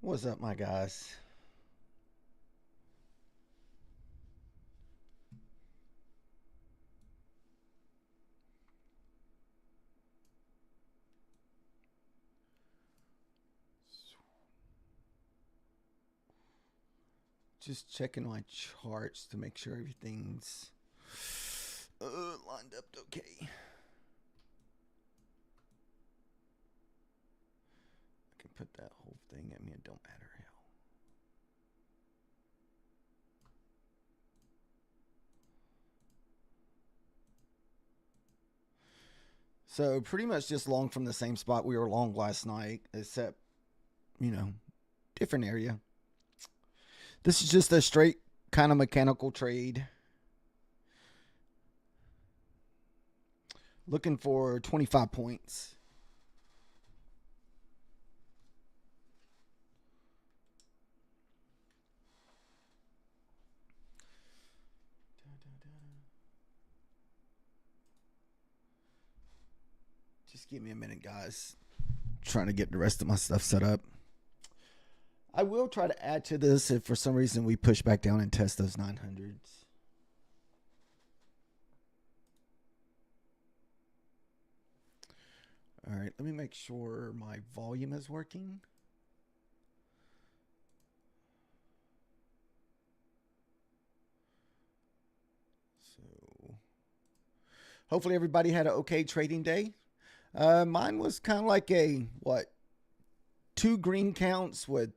What's up, my guys? Just checking my charts to make sure everything's lined up okay. I can put that whole thing. I mean, it don't matter how. So pretty much just long from the same spot we were long last night, except, different area. This is just a straight kind of mechanical trade. Looking for 25 points. Just give me a minute, guys. Trying to get the rest of my stuff set up. I will try to add to this if for some reason we push back down and test those 900s. All right, let me make sure my volume is working. So hopefully everybody had an okay trading day. Mine was kind of like a, 2 green counts with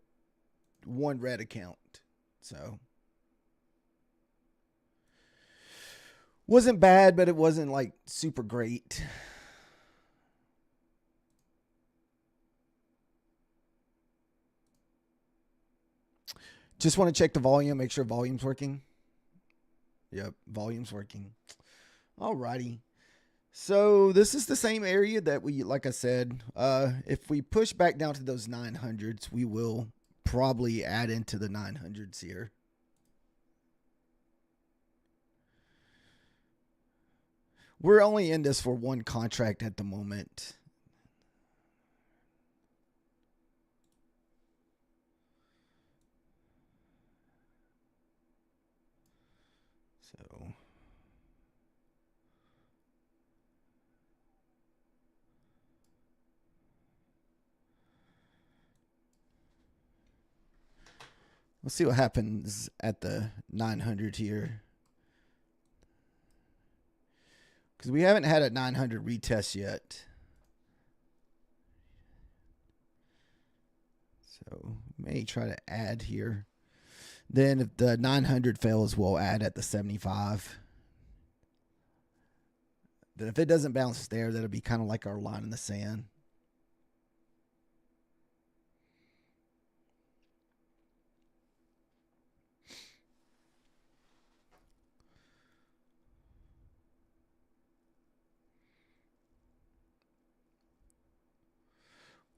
1 red account. So wasn't bad, but it wasn't like super great. Just want to check the volume, make sure volume's working. Yep, volume's working. Alrighty. So this is the same area that we, like I said, if we push back down to those 900s, we will probably add into the 900s here. We're only in this for 1 contract at the moment. So let's see what happens at the 900 here. Because we haven't had a 900 retest yet. So may try to add here. Then if the 900 fails, we'll add at the 75. Then if it doesn't bounce there, that'll be kind of like our line in the sand.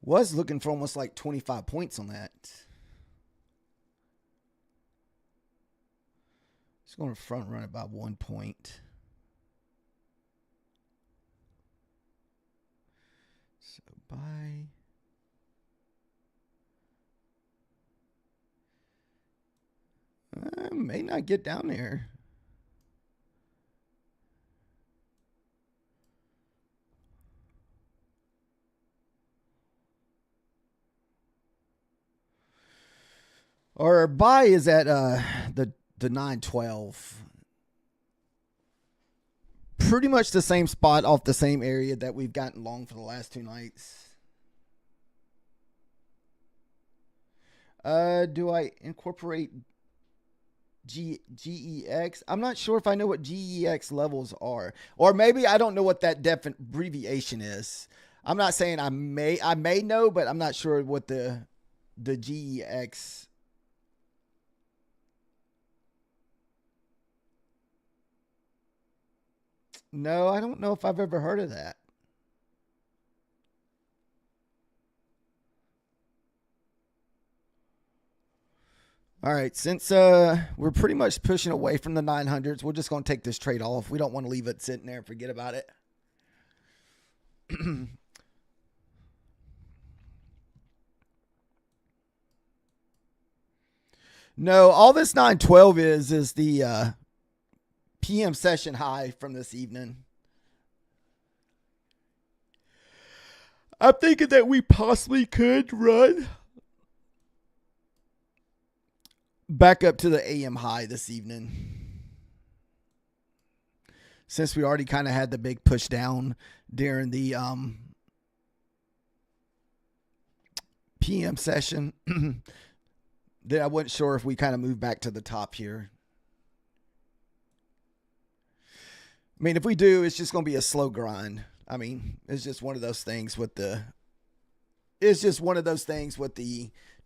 Was looking for almost like 25 points on that. Just going to front run it by 1 point. So buy. May not get down there. Our buy is at the 912. Pretty much the same spot off the same area that we've gotten long for the last 2 nights. Do I incorporate GEX? I'm not sure if I know what GEX levels are. Or maybe I don't know what that abbreviation is. I'm not saying I may know, but I'm not sure what the GEX. No, I don't know if I've ever heard of that. All right, since we're pretty much pushing away from the 900s, we're just going to take this trade off. We don't want to leave it sitting there and forget about it. No, all this 912 is the PM session high from this evening. I'm thinking that we possibly could run back up to the AM high this evening, since we already kind of had the big push down during the PM session. Then I wasn't sure if we kind of moved back to the top here. I mean, if we do, it's just going to be a slow grind. I mean, it's just one of those things with the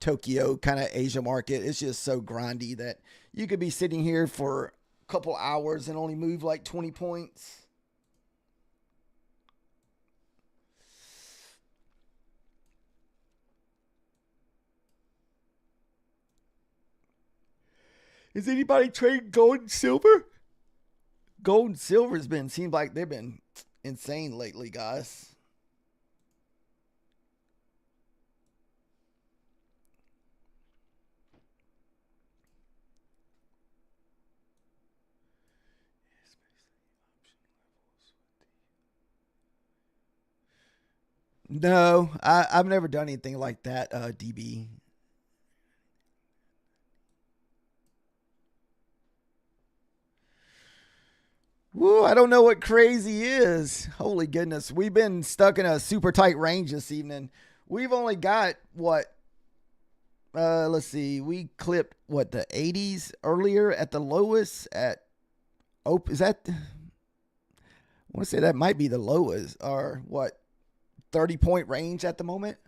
Tokyo kind of Asia market. It's just so grindy that you could be sitting here for a couple hours and only move like 20 points. Is anybody trading gold and silver? Gold and silver seems like they've been insane lately, guys. No, I've never done anything like that, DB. Woo, I don't know what crazy is. Holy goodness. We've been stuck in a super tight range this evening. We've only got what? Let's see. We clipped what, the 80s earlier at the lowest at is that, I want to say that might be the lowest, or what, 30-point range at the moment.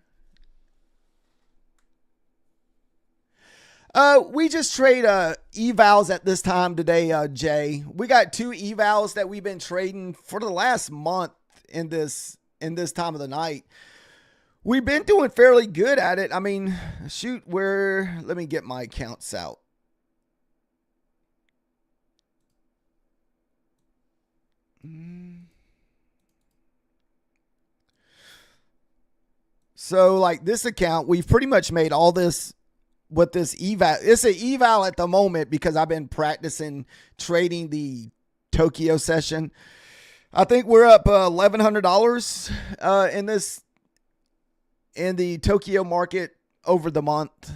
We just trade evals at this time today, Jay. We got 2 evals that we've been trading for the last month in this time of the night. We've been doing fairly good at it. I mean, shoot, let me get my accounts out. So like this account, we've pretty much made all this with this eval. It's an eval at the moment because I've been practicing trading the Tokyo session. I think we're up $1,100 in the Tokyo market over the month.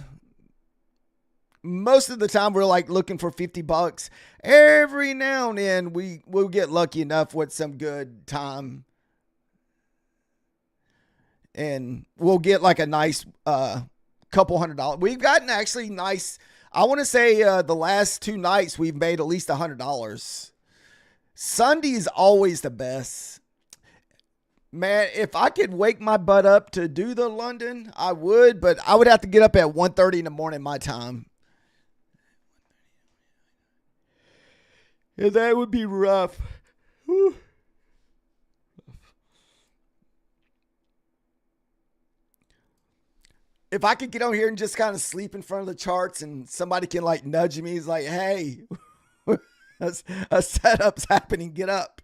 Most of the time we're like looking for $50. Every now and then we'll get lucky enough with some good time, and we'll get like a nice couple $100. We've gotten actually nice. I want to say the last 2 nights we've made at least $100. Sunday's always the best. Man, if I could wake my butt up to do the London, I would, but I would have to get up at 1:30 in the morning my time. Yeah, that would be rough. Whew. If I could get on here and just kind of sleep in front of the charts and somebody can like nudge me, he's like, hey, a setup's happening, get up.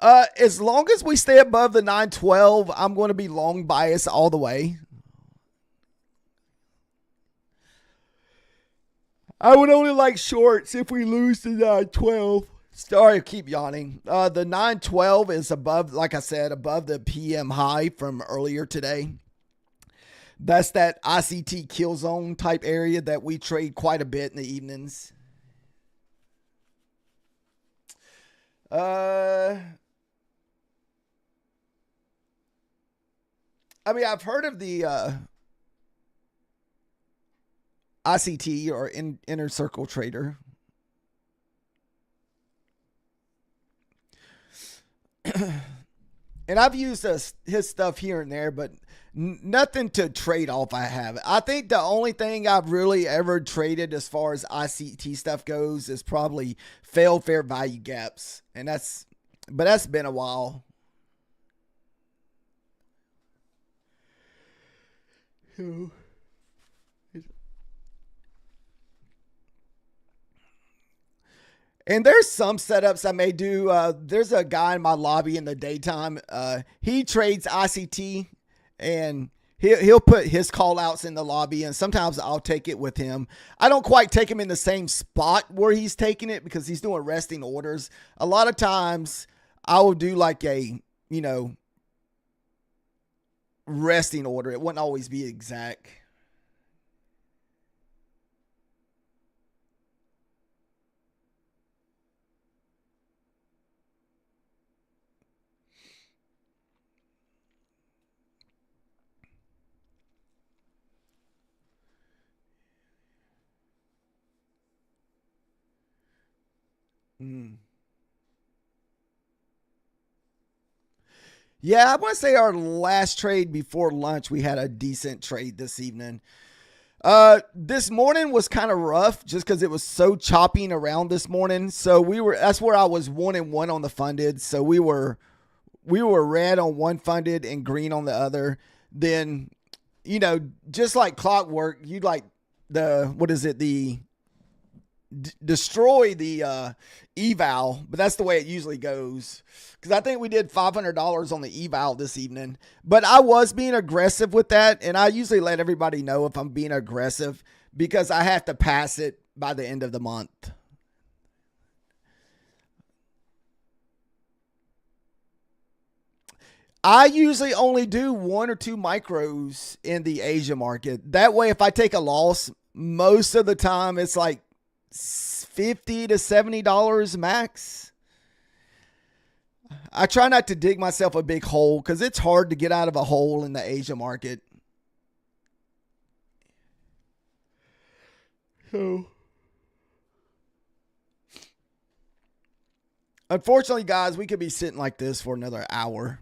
As long as we stay above the 912, I'm going to be long bias all the way. I would only like shorts if we lose the 912. Sorry, I keep yawning. The 912 is above, like I said, above the PM high from earlier today. That's that ICT kill zone type area that we trade quite a bit in the evenings. I mean, I've heard of the ICT or inner circle trader. And I've used his stuff here and there, but nothing to trade off. I think the only thing I've really ever traded as far as ICT stuff goes is probably failed fair value gaps. And that's been a while. And there's some setups I may do. There's a guy in my lobby in the daytime. He trades ICT, and He'll put his call outs in the lobby, and sometimes I'll take it with him. I don't quite take him in the same spot where he's taking it because he's doing resting orders. A lot of times I will do like a, resting order. It wouldn't always be exact. Mm. Yeah, I want to say our last trade before lunch, we had a decent trade this evening. This morning was kind of rough just because it was so chopping around this morning. So that's where I was 1-1 on the funded. So we were red on one funded and green on the other. Then, just like clockwork, you'd like destroy the eval, but that's the way it usually goes. Because I think we did $500 on the eval this evening, but I was being aggressive with that, and I usually let everybody know if I'm being aggressive because I have to pass it by the end of the month. I usually only do 1 or 2 micros in the Asia market. That way, if I take a loss, most of the time it's like $50 to $70 max. I try not to dig myself a big hole because it's hard to get out of a hole in the Asia market. So, unfortunately, guys, we could be sitting like this for another hour.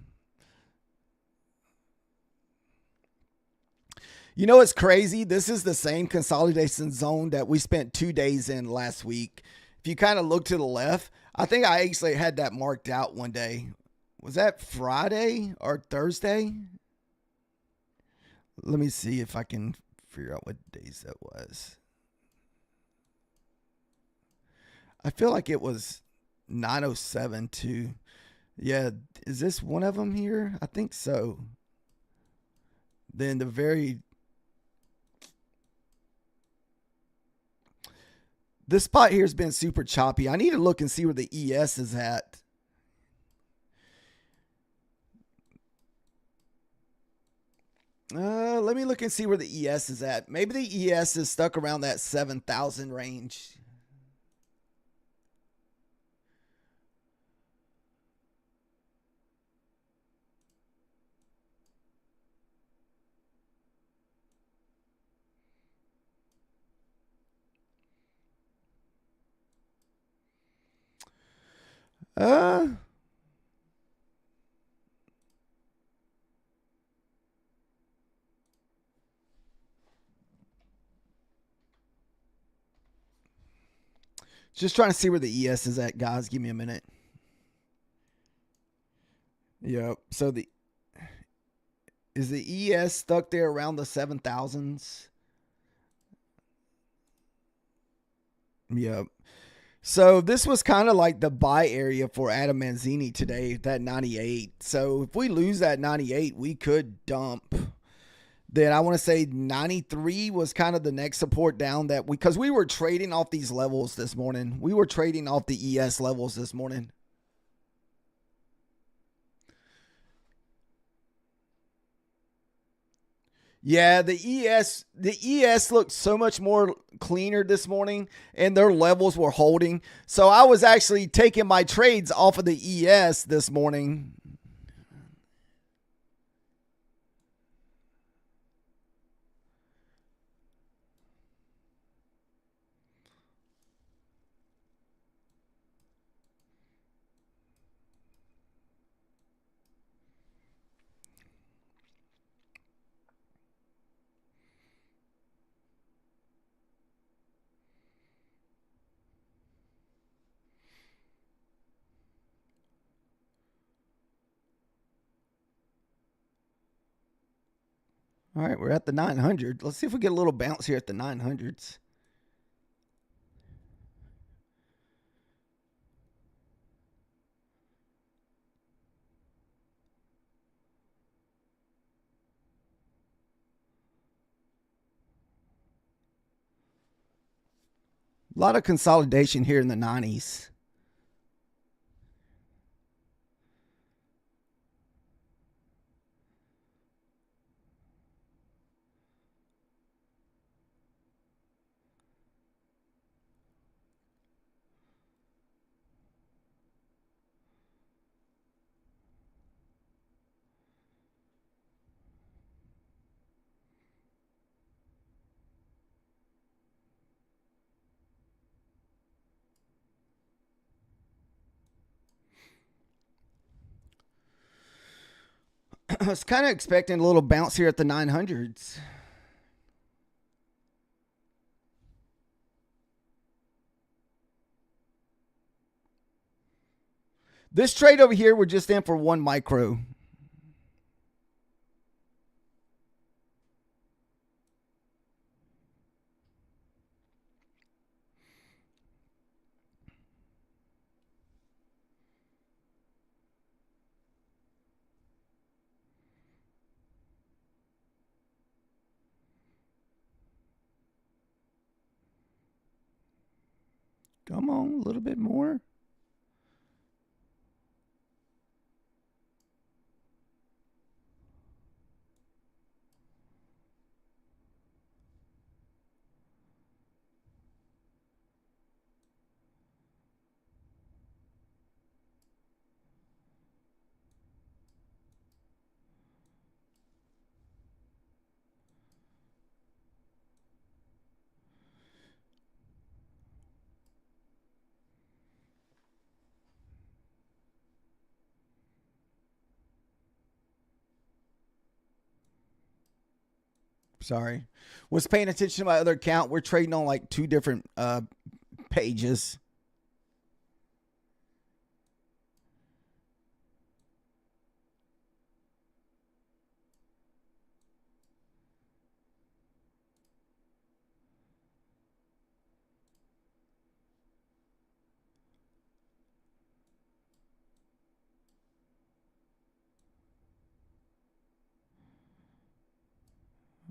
It's crazy. This is the same consolidation zone that we spent 2 days in last week. If you kind of look to the left, I think I actually had that marked out one day. Was that Friday or Thursday? Let me see if I can figure out what days that was. I feel like it was 9:07 too. Yeah, is this one of them here? I think so. Then this spot here has been super choppy. I need to look and see where the ES is at. Let me look and see where the ES is at. Maybe the ES is stuck around that 7,000 range. Uh, just trying to see where the ES is at, guys. Give me a minute. Yep. So is the ES stuck there around the 7,000s? Yep. So this was kind of like the buy area for Adam Manzini today, that 98. So if we lose that 98, we could dump. Then I want to say 93 was kind of the next support down because we were trading off these levels this morning. We were trading off the ES levels this morning. Yeah, the ES looked so much more cleaner this morning, and their levels were holding. So I was actually taking my trades off of the ES this morning. All right, we're at the 900. Let's see if we get a little bounce here at the 900s. A lot of consolidation here in the 90s. I was kind of expecting a little bounce here at the 900s. This trade over here, we're just in for one micro. Come on, a little bit more. Sorry. Was paying attention to my other account. We're trading on like two different pages.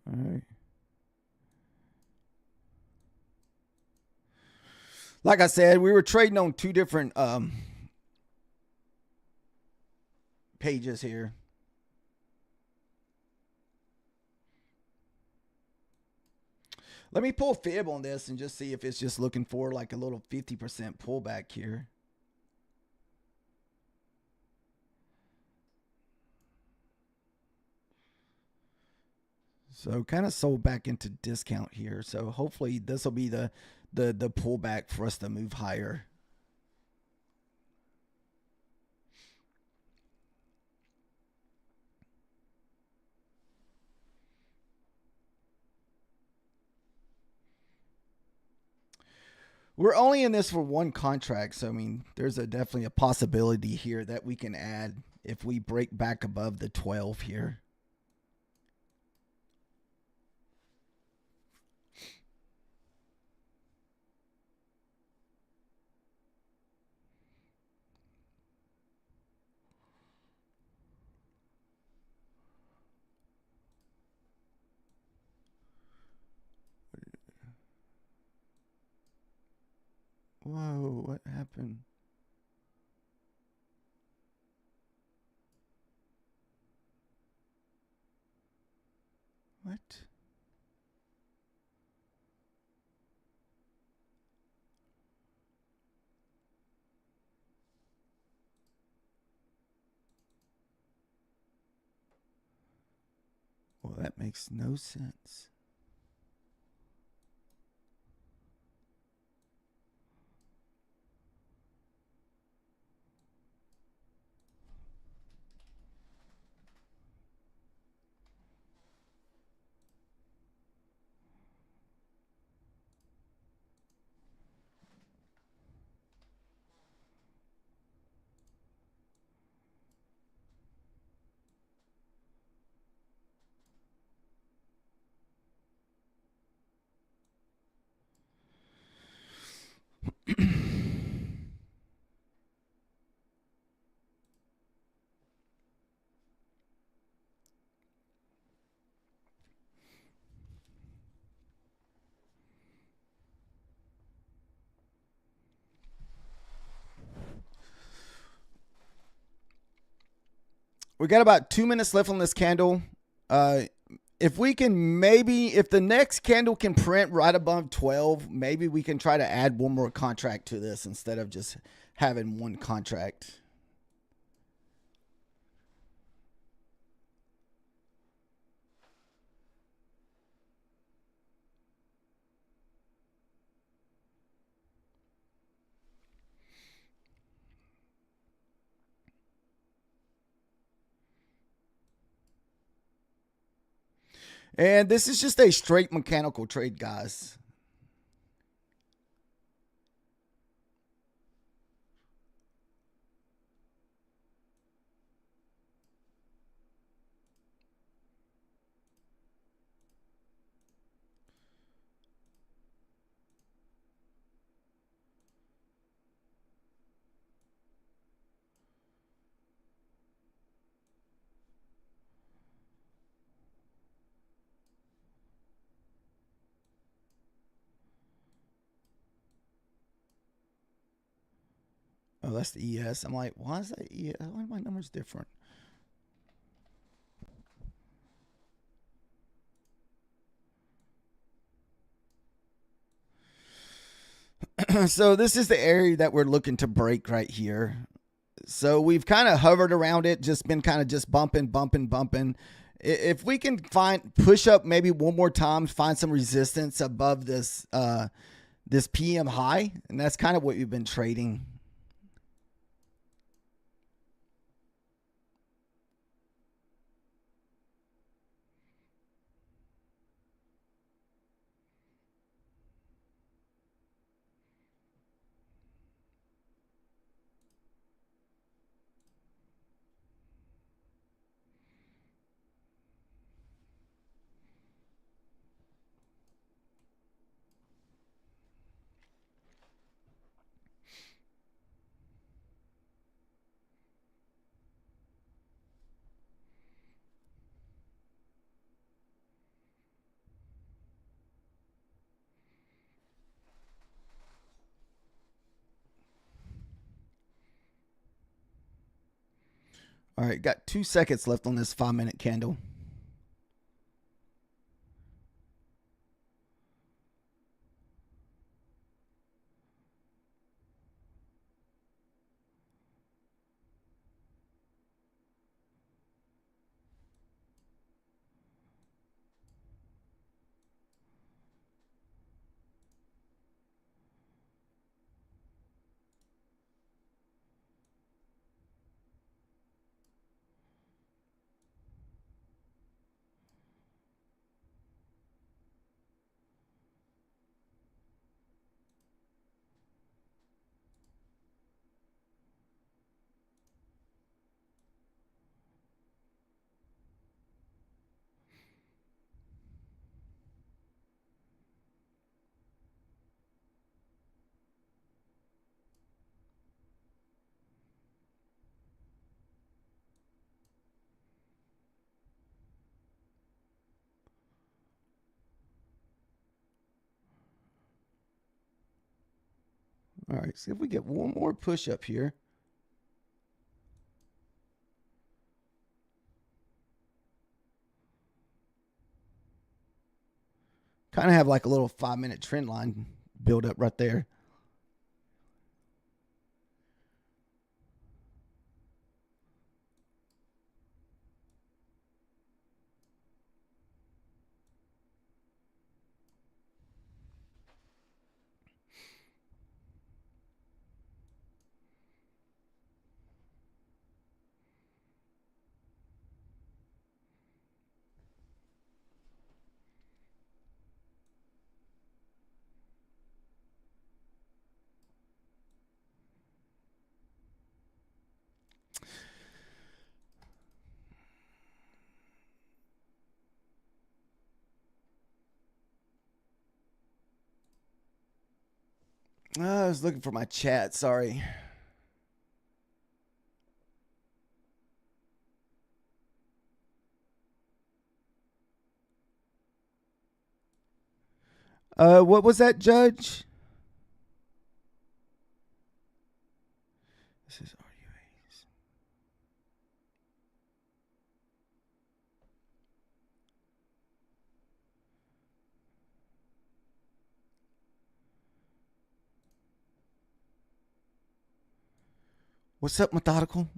All right. Like I said, we were trading on two different pages here. Let me pull fib on this and just see if it's just looking for like a little 50% pullback here. So kind of sold back into discount here. So hopefully this will be the pullback for us to move higher. We're only in this for one contract, so I mean, there's definitely a possibility here that we can add if we break back above the 12 here. Whoa, what happened? What? Well, that makes no sense. We got about 2 minutes left on this candle. If we can if the next candle can print right above 12, maybe we can try to add one more contract to this instead of just having one contract. And this is just a straight mechanical trade, guys. Oh, that's the ES. I'm like, why is that ES? Why are my numbers different? So this is the area that we're looking to break right here. So we've kind of hovered around it, just been kind of just bumping. If we can push up maybe one more time, find some resistance above this this PM high, and that's kind of what we've been trading. All right, got 2 seconds left on this 5-minute candle. All right, see if we get one more push up here. Kind of have like a little 5-minute trend line build up right there. I was looking for my chat. Sorry. What was that, Judge? This is RUAs. What's up, Methodical?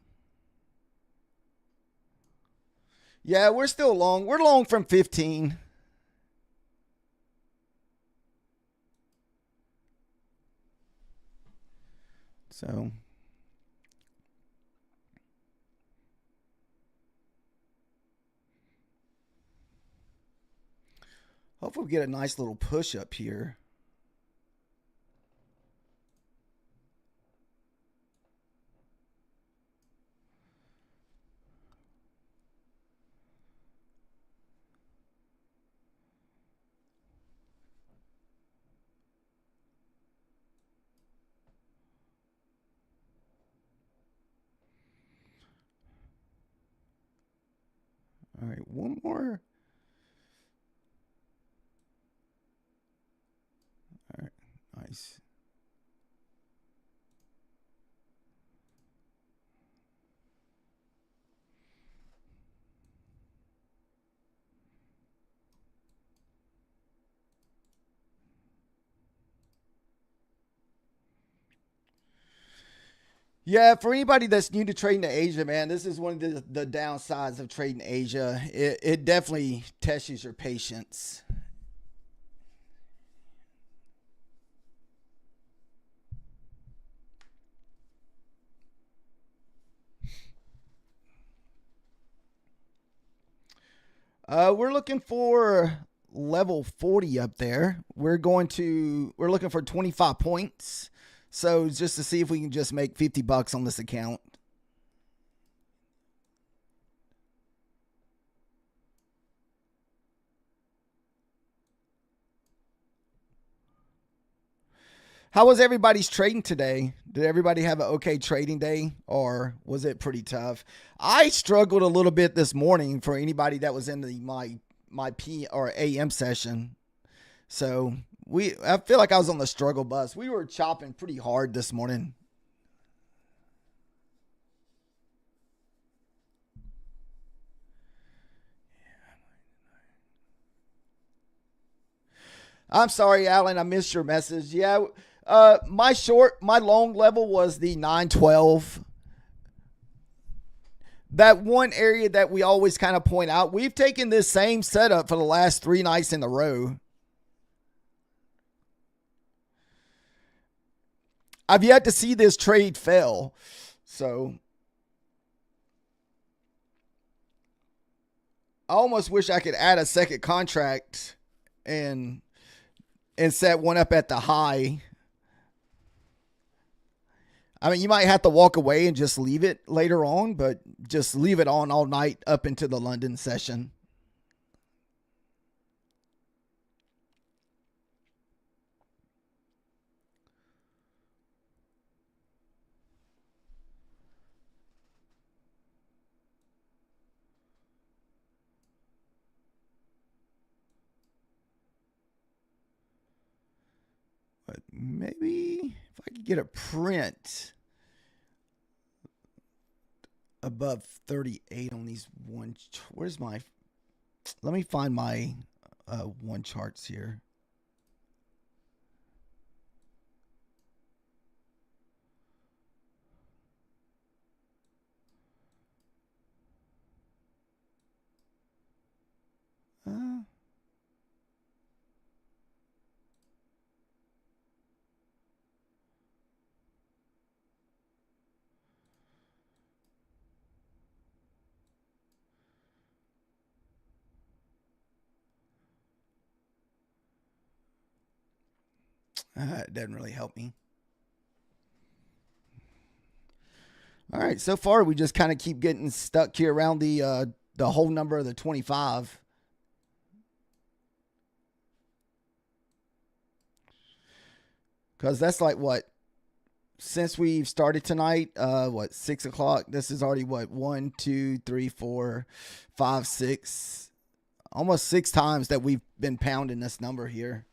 Yeah, we're still long. We're long from 15. So hopefully we get a nice little push up here. All right, one more. All right, nice. Yeah, for anybody that's new to trading in Asia, man, this is one of the downsides of trading Asia. It definitely tests your patience. We're looking for level 40 up there. We're looking for 25 points. So just to see if we can just make 50 bucks on this account. How was everybody's trading today? Did everybody have an okay trading day, or was it pretty tough? I struggled a little bit this morning for anybody that was in my P or AM session. So I feel like I was on the struggle bus. We were chopping pretty hard this morning. I'm sorry, Alan, I missed your message. Yeah, my long level was the 912. That one area that we always kind of point out, we've taken this same setup for the last 3 nights in a row. I've yet to see this trade fail. So I almost wish I could add a second contract and set one up at the high. I mean, you might have to walk away and just leave it later on, but just leave it on all night up into the London session. But maybe if I could get a print above 38 on these one. Where's my? Let me find my one charts here. It doesn't really help me. All right, so far we just kind of keep getting stuck here around the whole number of the 25. Because that's like what? Since we've started tonight, 6 o'clock? This is already what? 1, 2, 3, 4, 5, 6. Almost 6 times that we've been pounding this number here.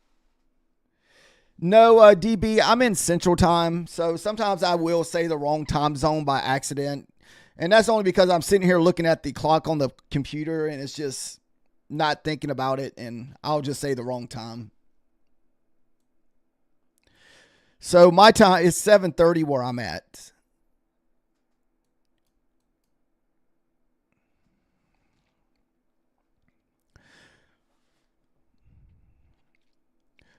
No, DB, I'm in Central Time, so sometimes I will say the wrong time zone by accident. And that's only because I'm sitting here looking at the clock on the computer and it's just not thinking about it, and I'll just say the wrong time. So my time is 7:30 where I'm at.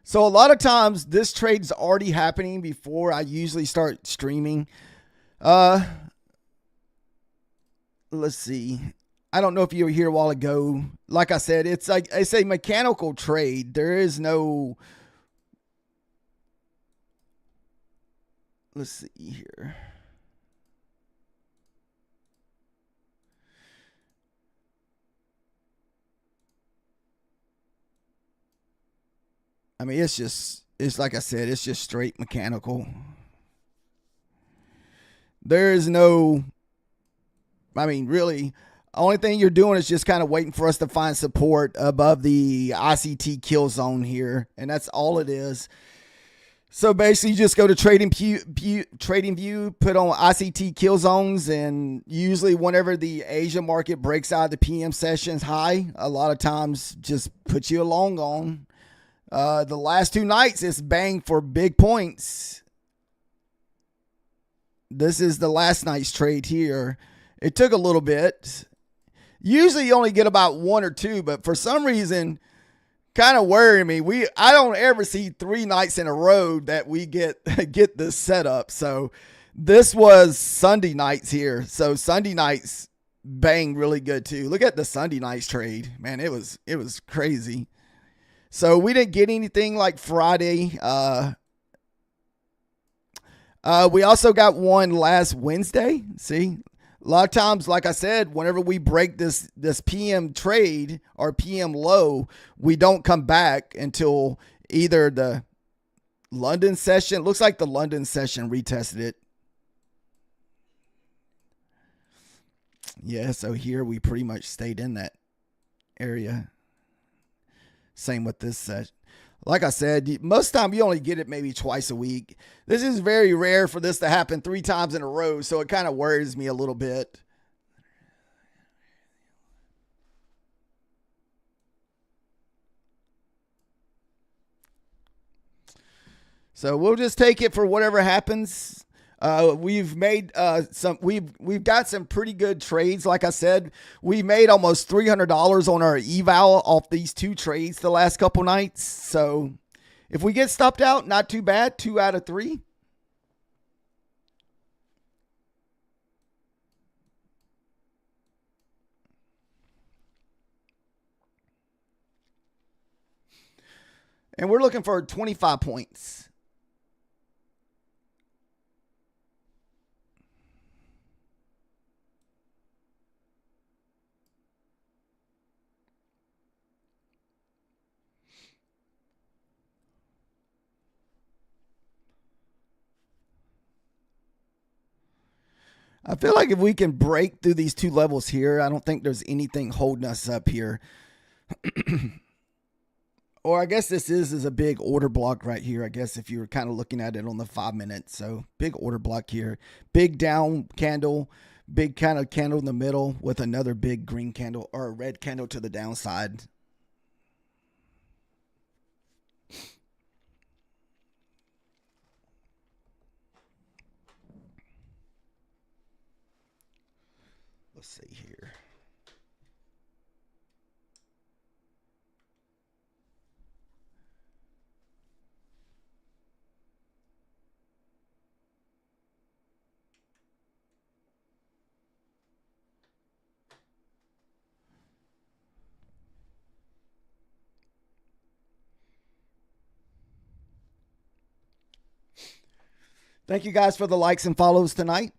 So a lot of times this trade's already happening before I usually start streaming. Let's see. I don't know if you were here a while ago. Like I said, it's a mechanical trade. There is no. Let's see here. I mean, it's like I said, it's just straight mechanical. There is no, I mean, really, only thing you're doing is just kind of waiting for us to find support above the ICT kill zone here. And that's all it is. So basically, you just go to Trading View, put on ICT kill zones, and usually whenever the Asia market breaks out of the PM sessions high, a lot of times just put you a long on. The last 2 nights, it's banged for big points. This is the last night's trade here. It took a little bit. Usually you only get about 1 or 2, but for some reason, kind of worrying me. I don't ever see 3 nights in a row that we get this set up. So this was Sunday nights here. So Sunday nights banged really good too. Look at the Sunday nights trade. Man, it was crazy. So we didn't get anything like Friday. We also got one last Wednesday. See, a lot of times, like I said, whenever we break this PM trade or PM low, we don't come back until either the London session. Looks like the London session retested it. Yeah, so here we pretty much stayed in that area. Same with this session. Like I said, most of the time you only get it maybe twice a week. This is very rare for this to happen 3 times in a row, so it kind of worries me a little bit. So we'll just take it for whatever happens. We've made we've got some pretty good trades. Like I said, we made almost $300 on our eval off these 2 trades the last couple nights. So if we get stopped out, not too bad. 2 out of 3. And we're looking for 25 points. I feel like if we can break through these 2 levels here, I don't think there's anything holding us up here. Or I guess this is a big order block right here. I guess if you were kind of looking at it on the 5 minutes. So big order block here. Big down candle. Big kind of candle in the middle with another big green candle or a red candle to the downside. Let's see here. Thank you guys for the likes and follows tonight.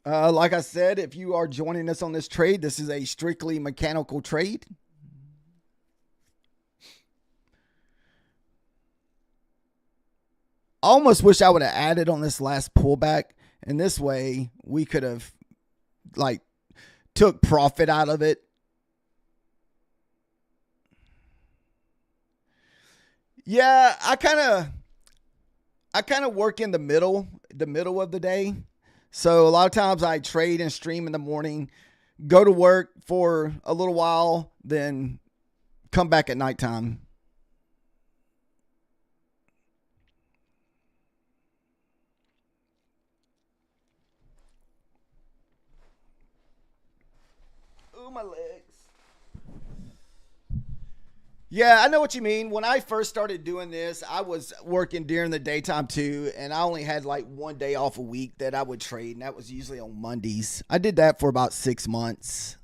Like I said, if you are joining us on this trade, this is a strictly mechanical trade. I almost wish I would have added on this last pullback, and this way we could have like took profit out of it. Yeah, I kind of work in the middle of the day. So a lot of times I trade and stream in the morning, go to work for a little while, then come back at nighttime. Ooh, my legs. Yeah, I know what you mean. When I first started doing this, I was working during the daytime too, and I only had like one day off a week that I would trade, and that was usually on Mondays. I did that for about 6 months.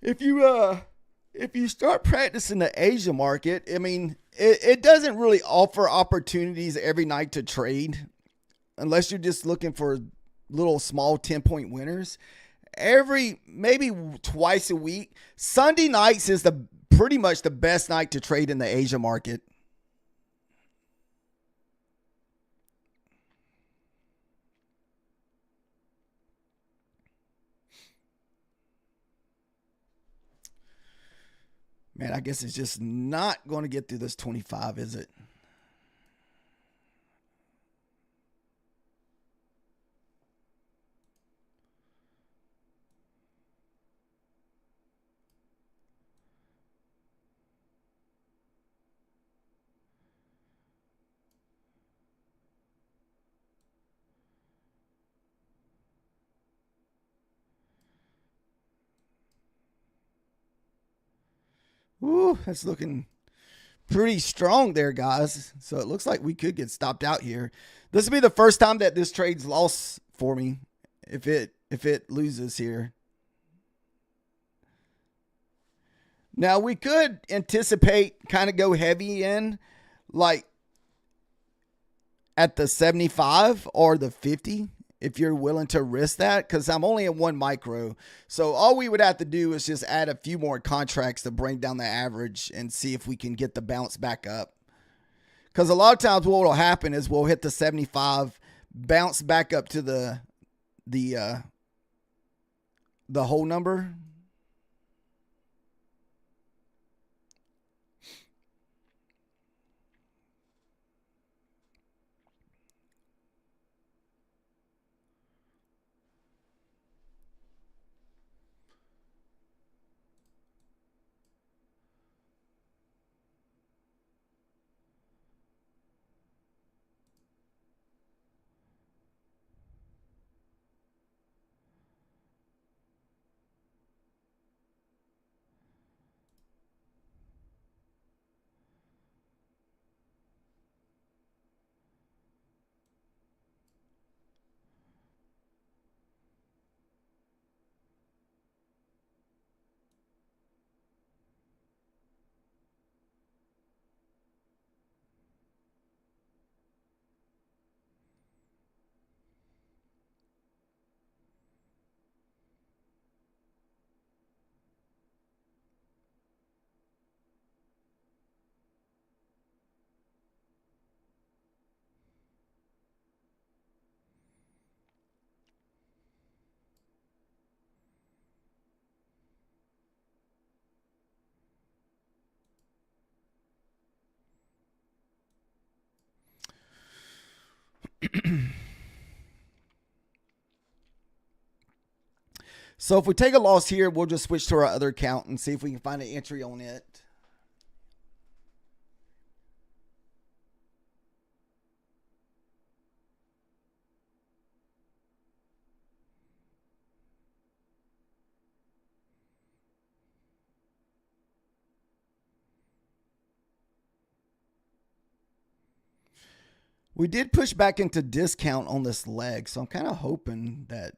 If you start practicing the Asia market, I mean, it doesn't really offer opportunities every night to trade unless you're just looking for little small 10-point winners. Every maybe twice a week. Sunday nights is the pretty much the best night to trade in the Asia market. Man, I guess it's just not going to get through this 25, is it? Ooh, that's looking pretty strong there, guys. So it looks like we could get stopped out here. This will be the first time that this trade's lost for me if it loses here. Now we could anticipate kind of go heavy in like at the 75 or the 50 if you're willing to risk that, because I'm only in one micro. So all we would have to do is just add a few more contracts to bring down the average and see if we can get the bounce back up. Because a lot of times what will happen is we'll hit the 75, bounce back up to the whole number. So if we take a loss here, we'll just switch to our other account and see if we can find an entry on it. We did push back into discount on this leg, so I'm kind of hoping that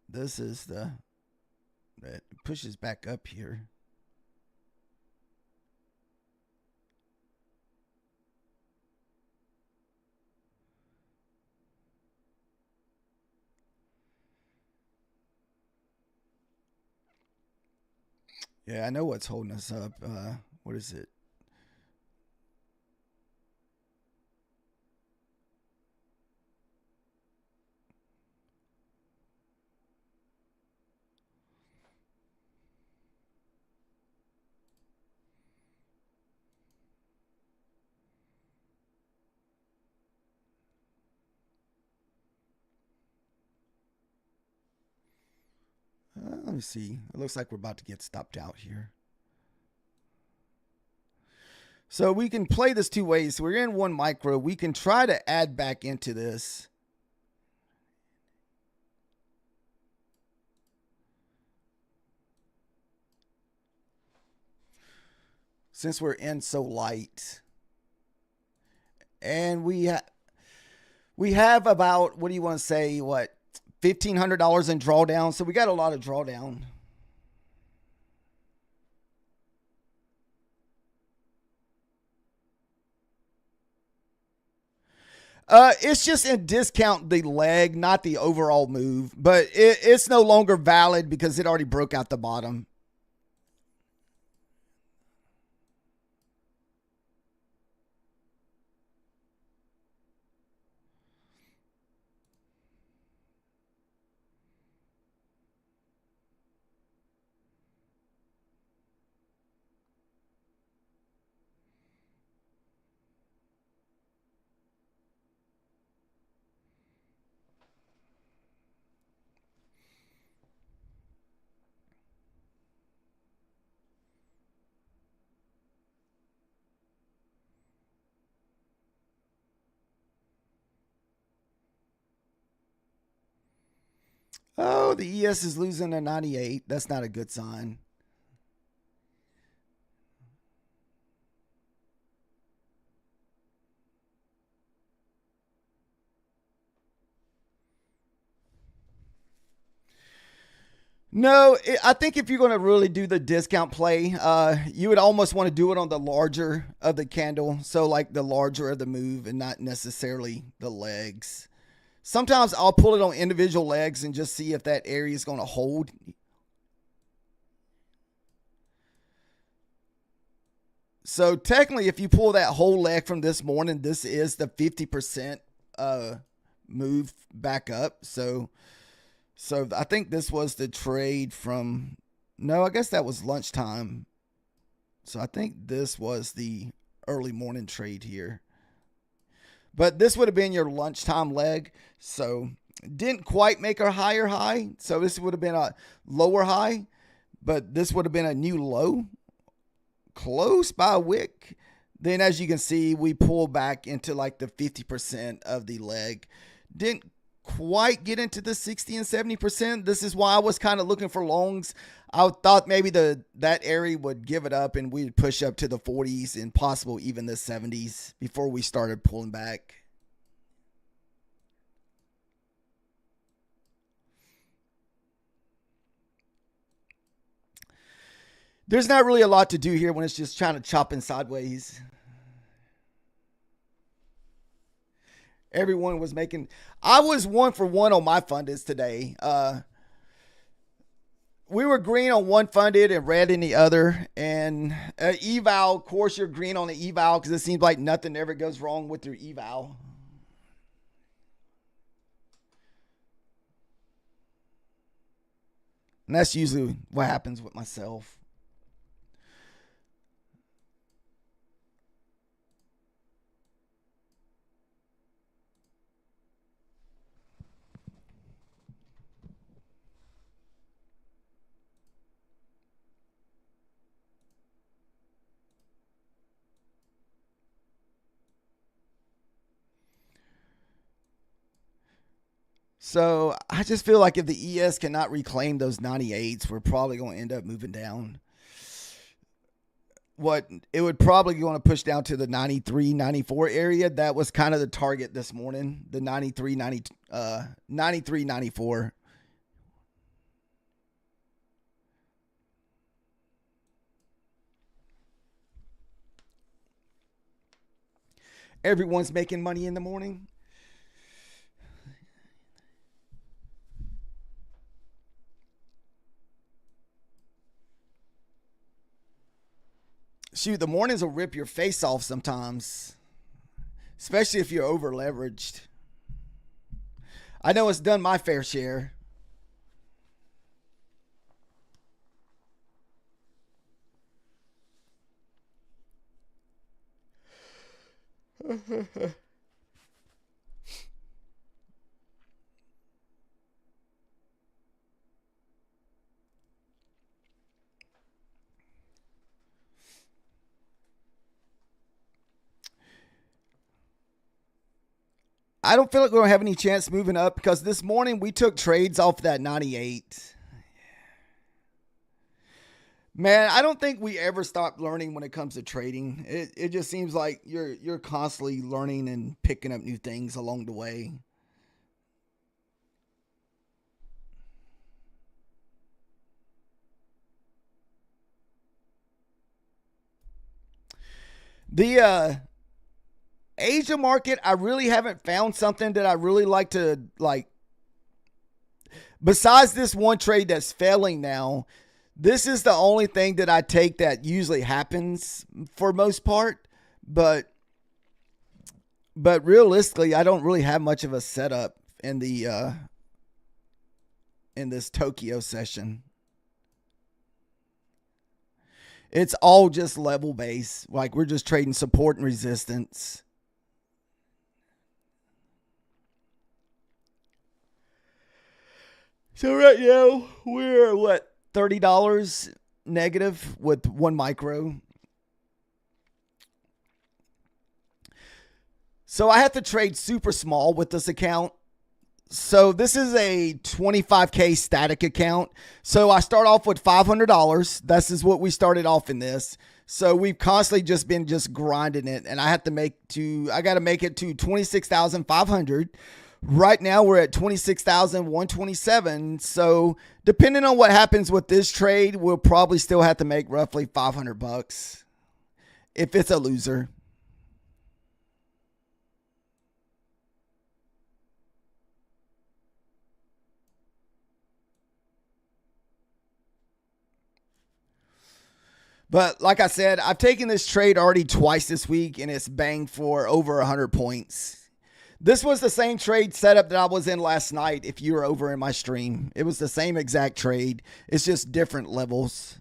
this is that pushes back up here. Yeah, I know what's holding us up. What is it? Let me see. It looks like we're about to get stopped out here. So we can play this two ways. We're in one micro. We can try to add back into this. since we're in so light. And we have about, what do you want to say, what, $1,500 in drawdown. So we got a lot of drawdown. It's just in discount the leg, not the overall move. But it's no longer valid because it already broke out the bottom. Oh, the ES is losing a 98. That's not a good sign. No, I think if you're going to really do the discount play, you would almost want to do it on the larger of the candle. So like the larger of the move and not necessarily the legs. Sometimes I'll pull it on individual legs and just see if that area is going to hold. So technically, if you pull that whole leg from this morning, this is the 50% move back up. So I think this was the trade from, no, I guess that was lunchtime. So I think this was the early morning trade here. But this would have been your lunchtime leg. So didn't quite make a higher high. So this would have been a lower high. But this would have been a new low. Close by a wick. Then as you can see, we pull back into like the 50% of the leg. Didn't quite get into the 60 and 70%. This is why I was kind of looking for longs. I thought maybe that area would give it up and we'd push up to the 40s and possible even the 70s before we started pulling back. There's not really a lot to do here when it's just trying to chop in sideways. Everyone was making. I was 1-for-1 on my fundeds today. We were green on one funded and red in the other. And eval, of course, you're green on the eval because it seems like nothing ever goes wrong with your eval. And that's usually what happens with myself. So I just feel like if the ES cannot reclaim those 98s, we're probably going to end up moving down. What it would probably going to push down to the 93, 94 area. That was kind of the target this morning, the 93, 94. Everyone's making money in the morning. Shoot, the mornings will rip your face off sometimes, especially if you're over leveraged. I know it's done my fair share. I don't feel like we're going to have any chance moving up because this morning we took trades off that 98. Man, I don't think we ever stop learning when it comes to trading. It just seems like you're constantly learning and picking up new things along the way. The Asia market, I really haven't found something that I really like to like. Besides this one trade that's failing now, this is the only thing that I take that usually happens for most part. But realistically, I don't really have much of a setup in this Tokyo session. It's all just level base. Like we're just trading support and resistance. So right now we're what, $30 negative with one micro. So I have to trade super small with this account. So this is a 25K static account. So I start off with $500. This is what we started off in this. So we've constantly just been just grinding it, and I got to make it to 26,500. Right now we're at 26,127. So depending on what happens with this trade, we'll probably still have to make roughly $500 if it's a loser. But like I said, I've taken this trade already twice this week, and it's banged for over 100 points. This was the same trade setup that I was in last night. If you were over in my stream, it was the same exact trade. It's just different levels.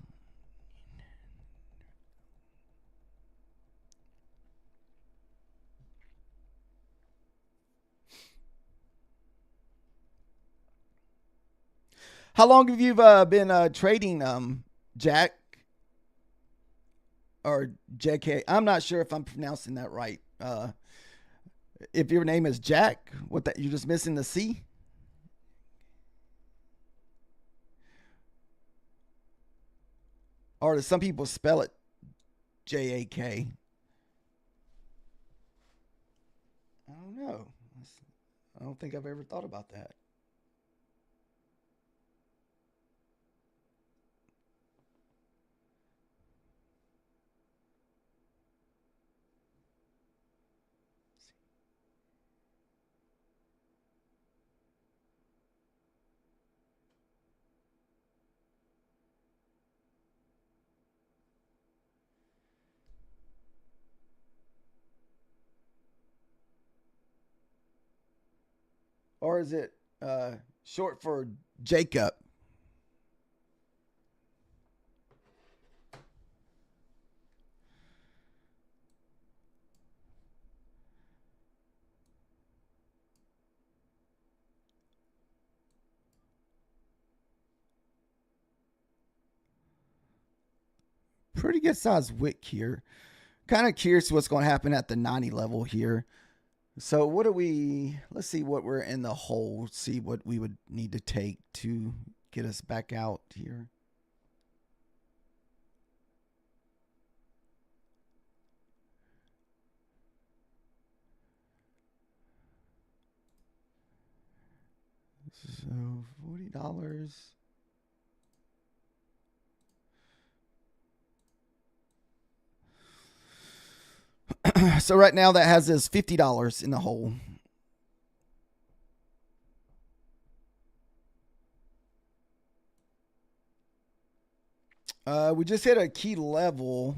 How long have you been trading, Jack or JK? I'm not sure if I'm pronouncing that right. If your name is Jack, what that you're just missing the C? Or do some people spell it JAK? I don't know. I don't think I've ever thought about that. Or is it short for Jacob? Pretty good sized wick here. Kind of curious what's going to happen at the 90 level here. So what do we? Let's see what we're in the hole. See what we would need to take to get us back out here. So $40. So right now that has us $50 in the hole. We just hit a key level.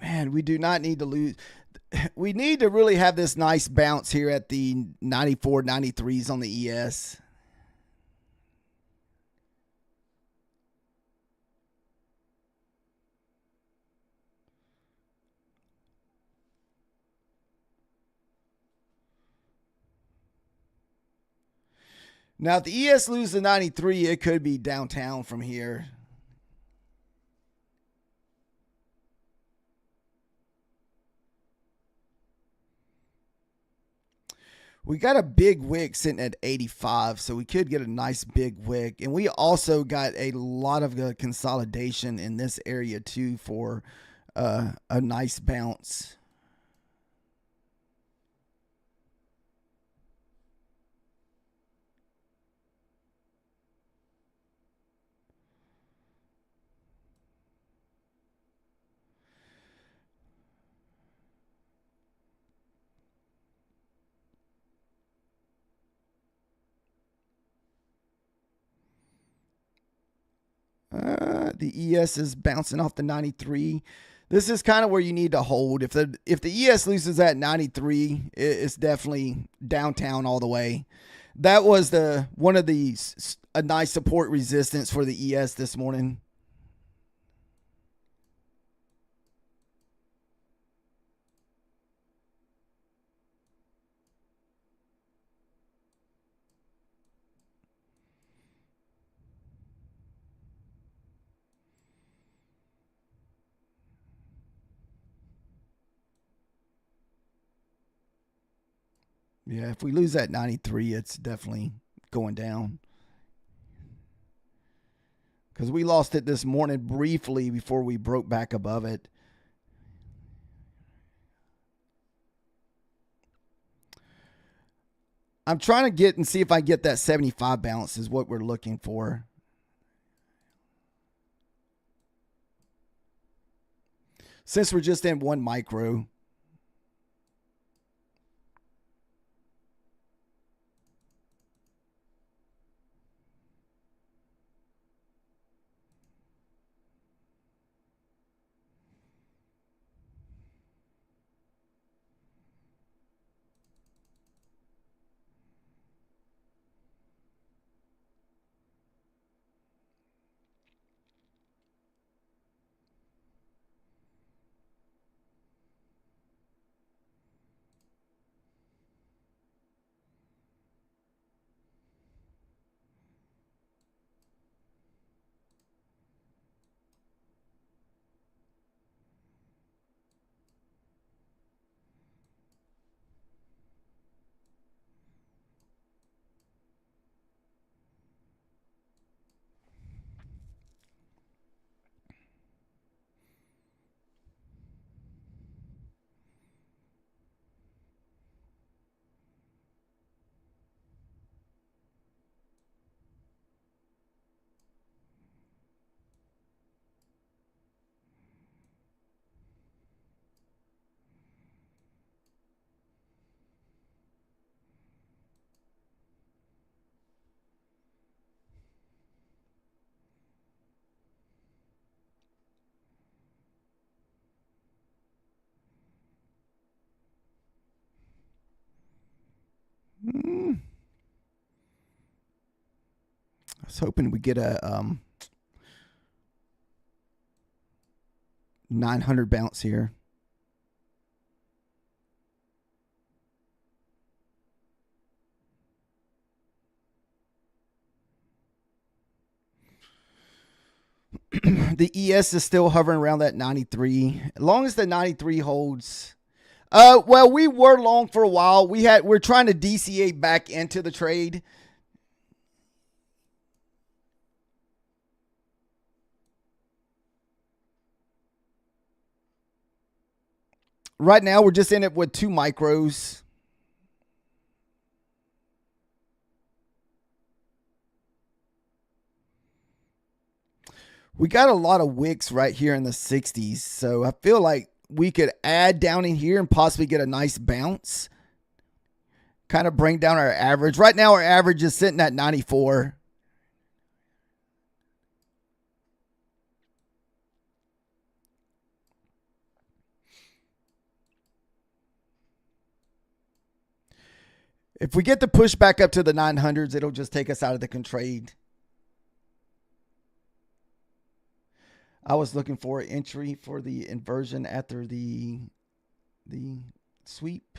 Man, we do not need to lose. We need to really have this nice bounce here at the 94, 93s on the ES. Now, if the ES loses the 93, it could be downtown from here. We got a big wick sitting at 85, so we could get a nice big wick. And we also got a lot of consolidation in this area too for a nice bounce. The ES is bouncing off the 93. This is kind of where you need to hold. If the ES loses at 93, it's definitely downtown all the way. That was a nice support resistance for the ES this morning. Yeah, if we lose that 93, it's definitely going down. Because we lost it this morning briefly before we broke back above it. I'm trying to get and see if I get that 75 bounce is what we're looking for. Since we're just in one micro. I was hoping we get a 900 bounce here. The ES is still hovering around that 93. As long as the 93 holds. Well, we were long for a while. We're trying to DCA back into the trade. Right now, we're just in it with 2 micros. We got a lot of wicks right here in the 60s, so I feel like we could add down in here and possibly get a nice bounce. Kind of bring down our average. Right now, our average is sitting at 94. If we get the push back up to the 900s, it'll just take us out of the trade. I was looking for an entry for the inversion after the sweep.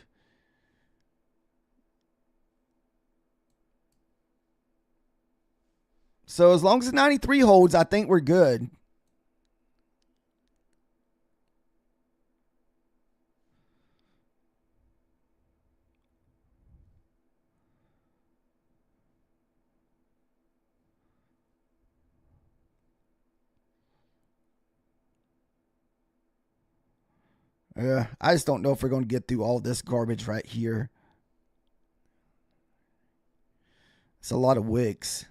So as long as the 93 holds, I think we're good. I just don't know if we're going to get through all this garbage right here. It's a lot of wicks.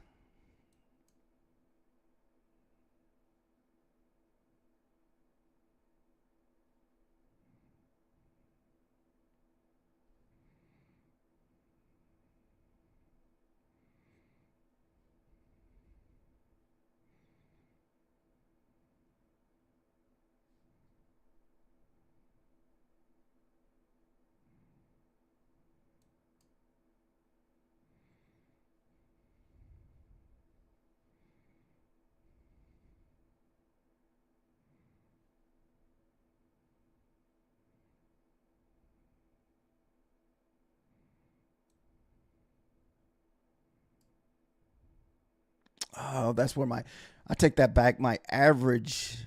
Oh, that's where I take that back. My average.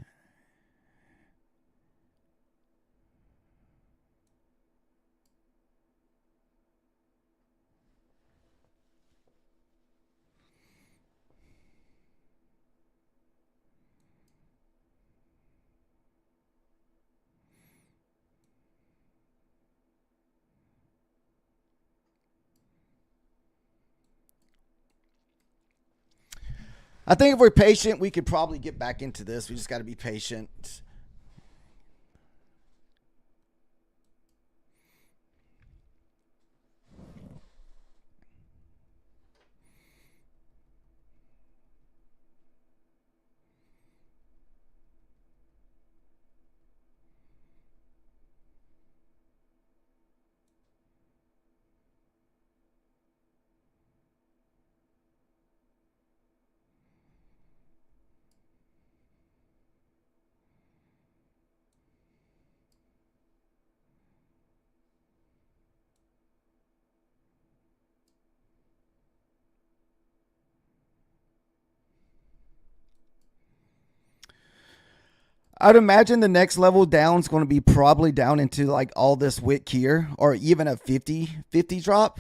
I think if we're patient, we could probably get back into this. We just got to be patient. I'd imagine the next level down is going to be probably down into like all this wick here, or even a 50 drop.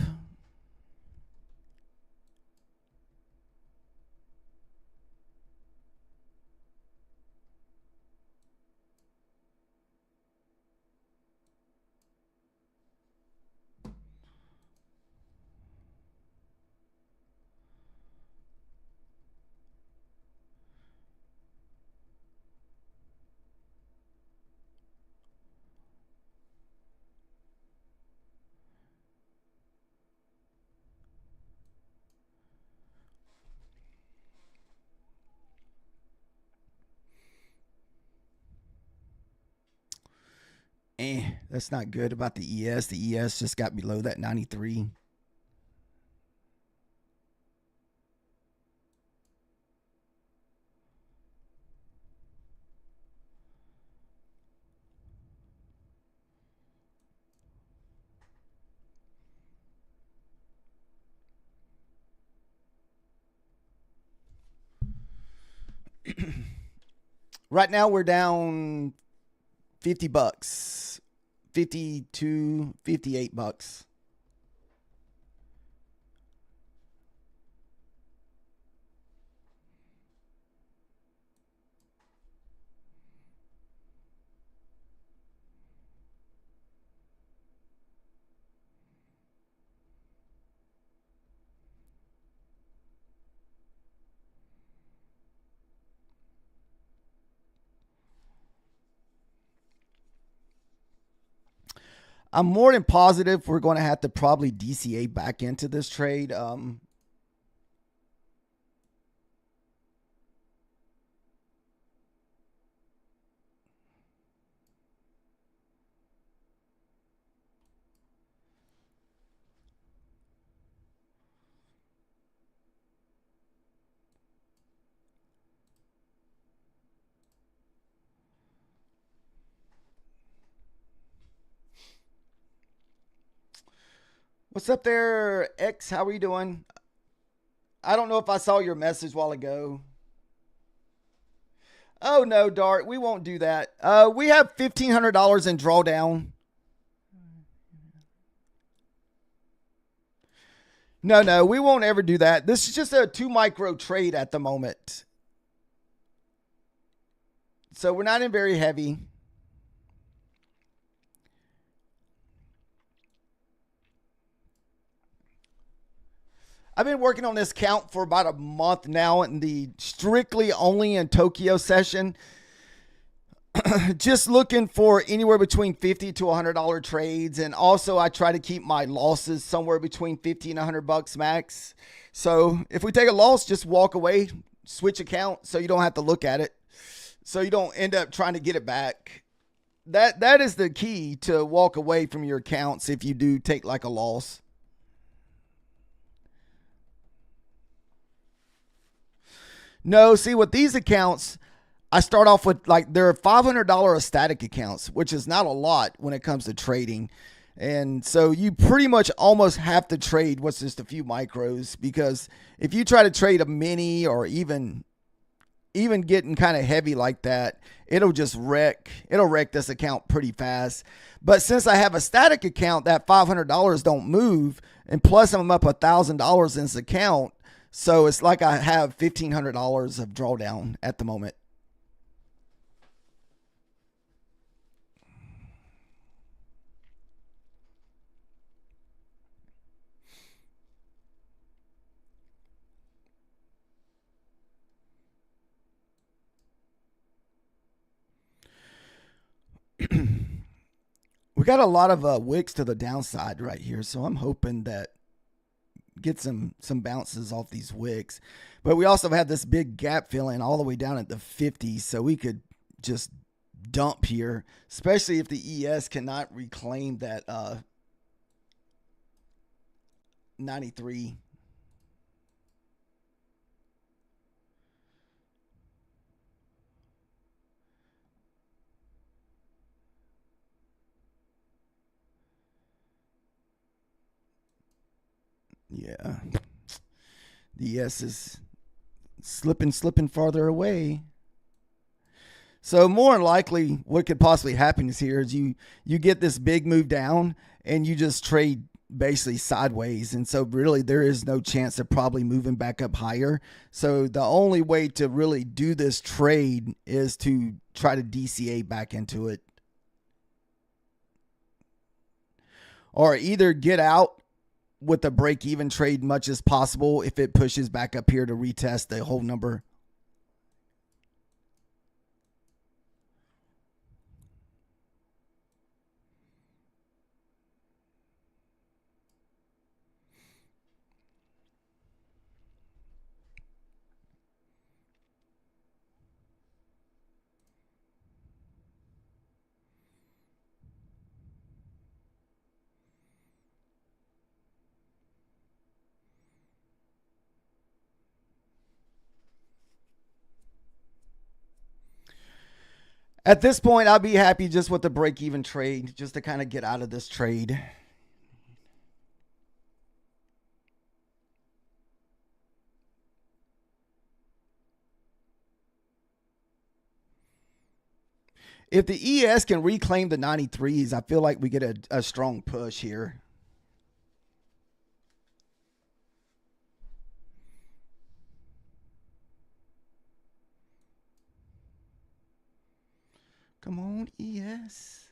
That's not good about the ES. The ES just got below that 93. Right now we're down $50, 52, $58. I'm more than positive we're going to have to probably DCA back into this trade. What's up there, X? How are you doing? I don't know if I saw your message a while ago. Oh no, Dart, we won't do that. We have $1,500 in drawdown. No, we won't ever do that. This is just a 2 micro trade at the moment. So we're not in very heavy. I've been working on this count for about a month now in the strictly only in Tokyo session. Just looking for anywhere between $50 to $100 trades. And also I try to keep my losses somewhere between 50 and $100 max. So if we take a loss, just walk away, switch account so you don't have to look at it. So you don't end up trying to get it back. That is the key, to walk away from your accounts if you do take like a loss. No, see, with these accounts, I start off with like they're $500 static accounts, which is not a lot when it comes to trading. And so you pretty much almost have to trade what's just a few micros, because if you try to trade a mini or even getting kind of heavy like that, it'll wreck this account pretty fast. But since I have a static account, that $500 don't move, and plus I'm up $1,000 in this account, so it's like I have $1,500 of drawdown at the moment. We got a lot of wicks to the downside right here, so I'm hoping that get some bounces off these wicks. But we also have this big gap filling all the way down at the 50s, so we could just dump here, especially if the ES cannot reclaim that 93. Yeah. The ES is slipping farther away. So more than likely, what could possibly happen is here is you get this big move down and you just trade basically sideways. And so really there is no chance of probably moving back up higher. So the only way to really do this trade is to try to DCA back into it. Or either get out with a break-even trade much as possible if it pushes back up here to retest the whole number. At this point, I'll be happy just with the break-even trade, just to kind of get out of this trade. If the ES can reclaim the 93s, I feel like we get a strong push here. Come on, ES.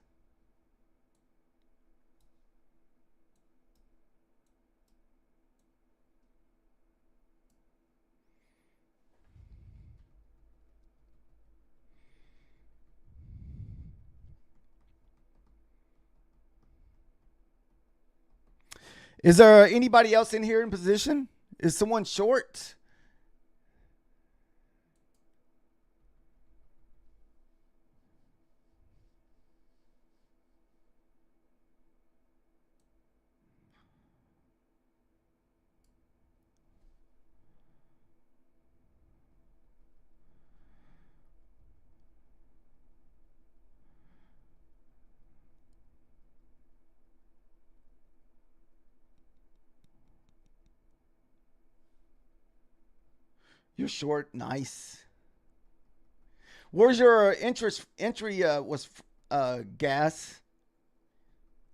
Is there anybody else in here in position? Is someone short? You're short. Nice. Where's your entry was gas?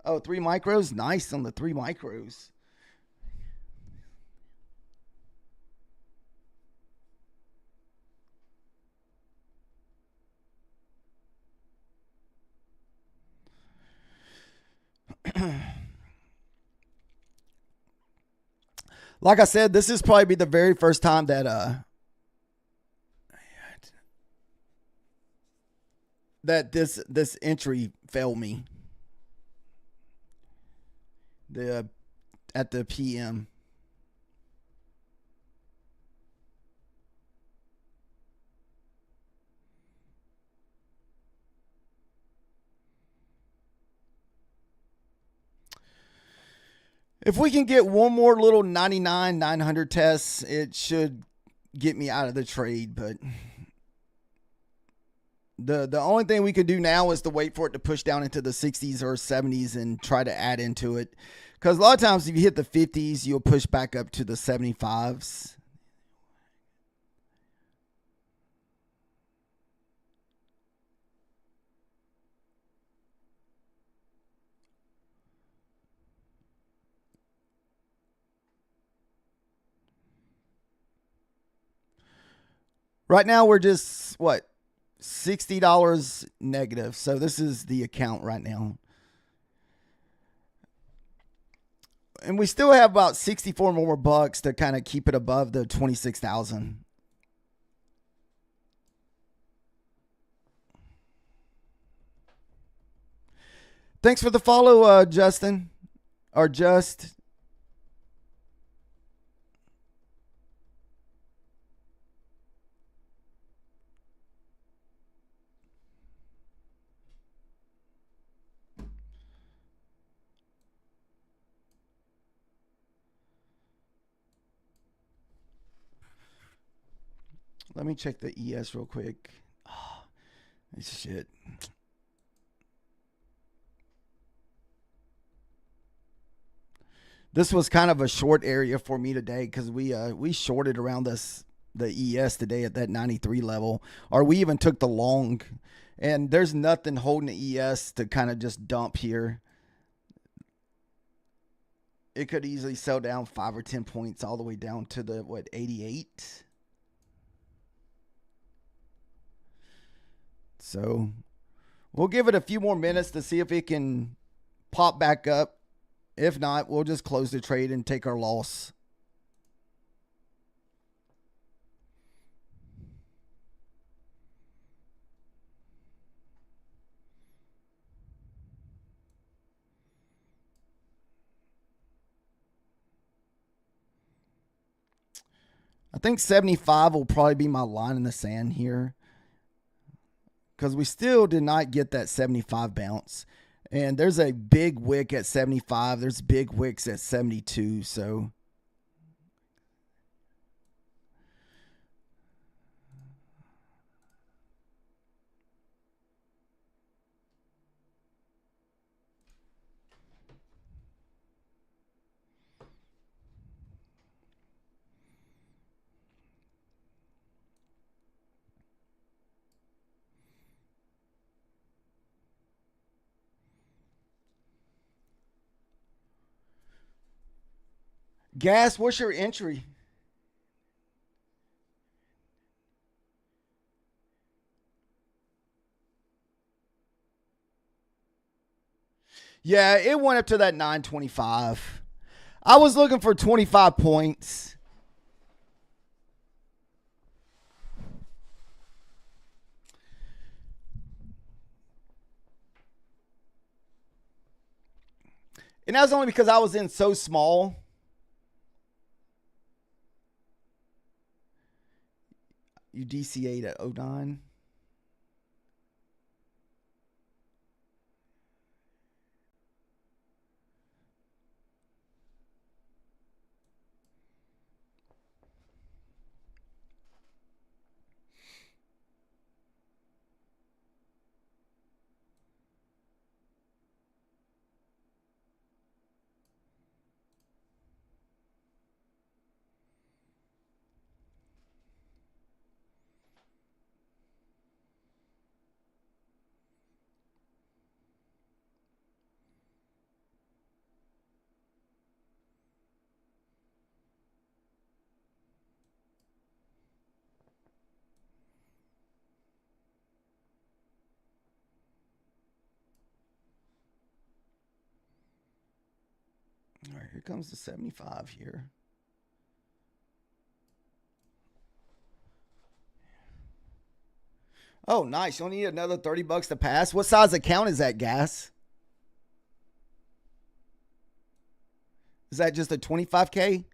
Oh, 3 micros. Nice on the 3 micros. Like I said, this is probably be the very first time that this entry failed me. At the PM. If we can get one more little 99 900 tests, it should get me out of the trade. But the only thing we could do now is to wait for it to push down into the 60s or 70s and try to add into it. Because a lot of times if you hit the 50s, you'll push back up to the 75s. Right now we're just, what, $60 negative. So this is the account right now. And we still have about 64 more bucks to kind of keep it above the 26,000. Thanks for the follow, Justin. Or Just. Let me check the ES real quick. Oh, this shit. This was kind of a short area for me today because we shorted around the ES today at that 93 level, or we even took the long, and there's nothing holding the ES to kind of just dump here. It could easily sell down 5 or 10 points all the way down to the 88. So we'll give it a few more minutes to see if it can pop back up. If not, we'll just close the trade and take our loss. I think 75 will probably be my line in the sand here, because we still did not get that 75 bounce. And there's a big wick at 75. There's big wicks at 72. So gas, what's your entry? Yeah, it went up to that 925. I was looking for 25 points. And that was only because I was in so small. You DCA'd at 09. All right, here comes the 75 here. Oh, nice. You only need another 30 bucks to pass. What size account is that, Gas? Is that just a 25K?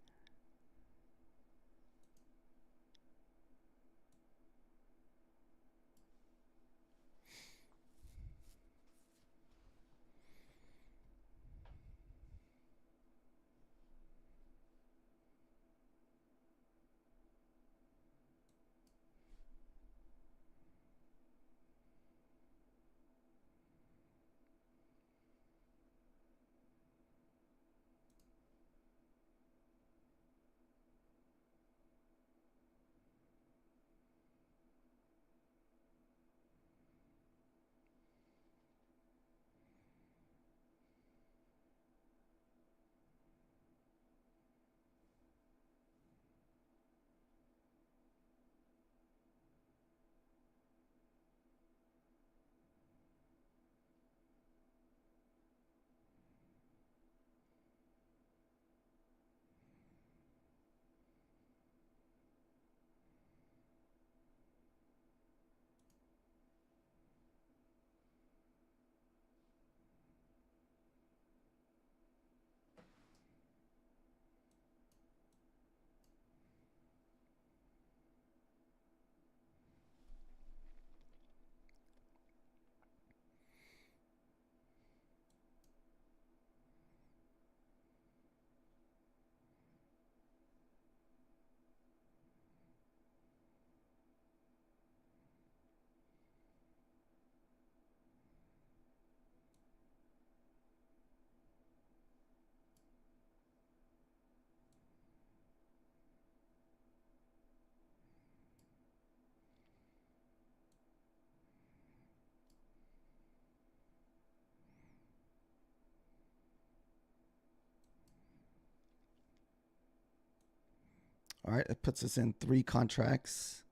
All right, it puts us in 3 contracts.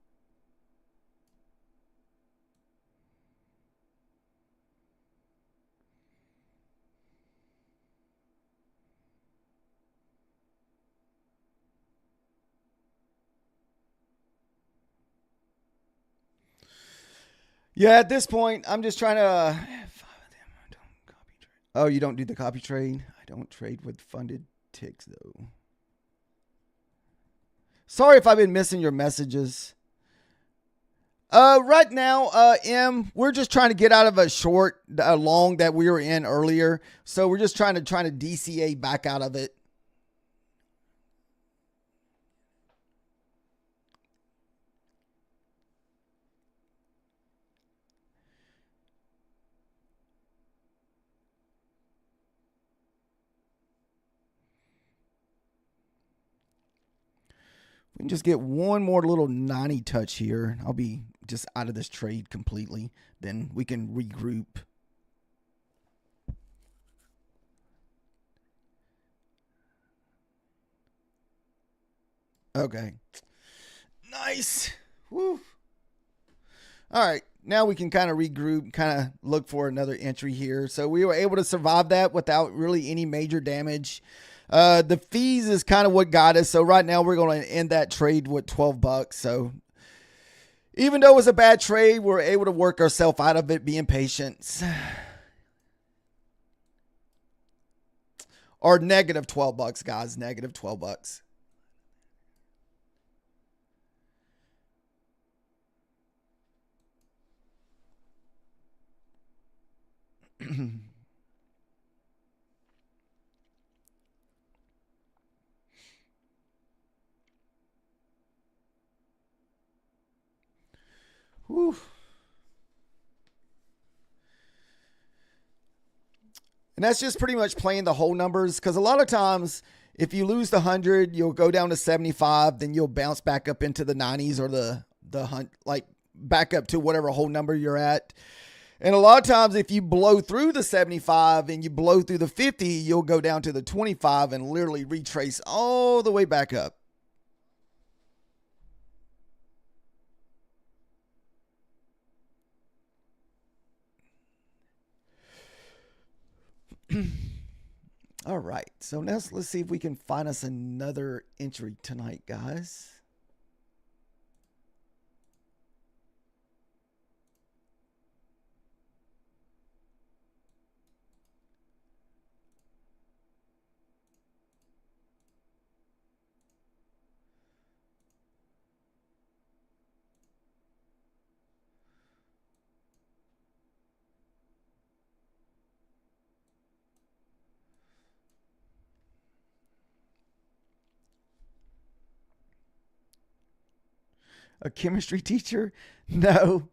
Yeah, at this point, I'm just trying to. Oh, you don't do the copy trade? I don't trade with funded ticks, though. Sorry if I've been missing your messages. Right now, we're just trying to get out of a long that we were in earlier. So we're just trying to DCA back out of it. We can just get one more little 90 touch here. I'll be just out of this trade completely. Then we can regroup. Okay. Nice. Woo. All right. Now we can kind of regroup, kind of look for another entry here. So we were able to survive that without really any major damage. The fees is kind of what got us. So right now we're going to end that trade with 12 bucks. So even though it was a bad trade, we're able to work ourselves out of it, being patient. Or negative 12 bucks, guys. Negative 12 bucks. Whew. And that's just pretty much playing the whole numbers, because a lot of times if you lose the 100, you'll go down to 75, then you'll bounce back up into the 90s or the like back up to whatever whole number you're at. And a lot of times if you blow through the 75 and you blow through the 50, you'll go down to the 25 and literally retrace all the way back up. All right, so now let's see if we can find us another entry tonight, guys. A chemistry teacher? No.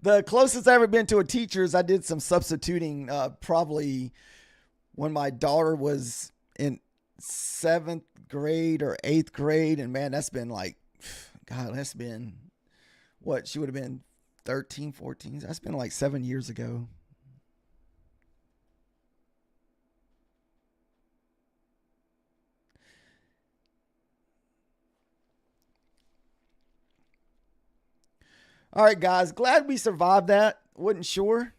The closest I ever been to a teacher is I did some substituting probably when my daughter was in seventh grade or eighth grade. And man, that's been like, God, that's been what? She would have been 13, 14. That's been like 7 years ago. All right, guys. Glad we survived that. Wasn't sure.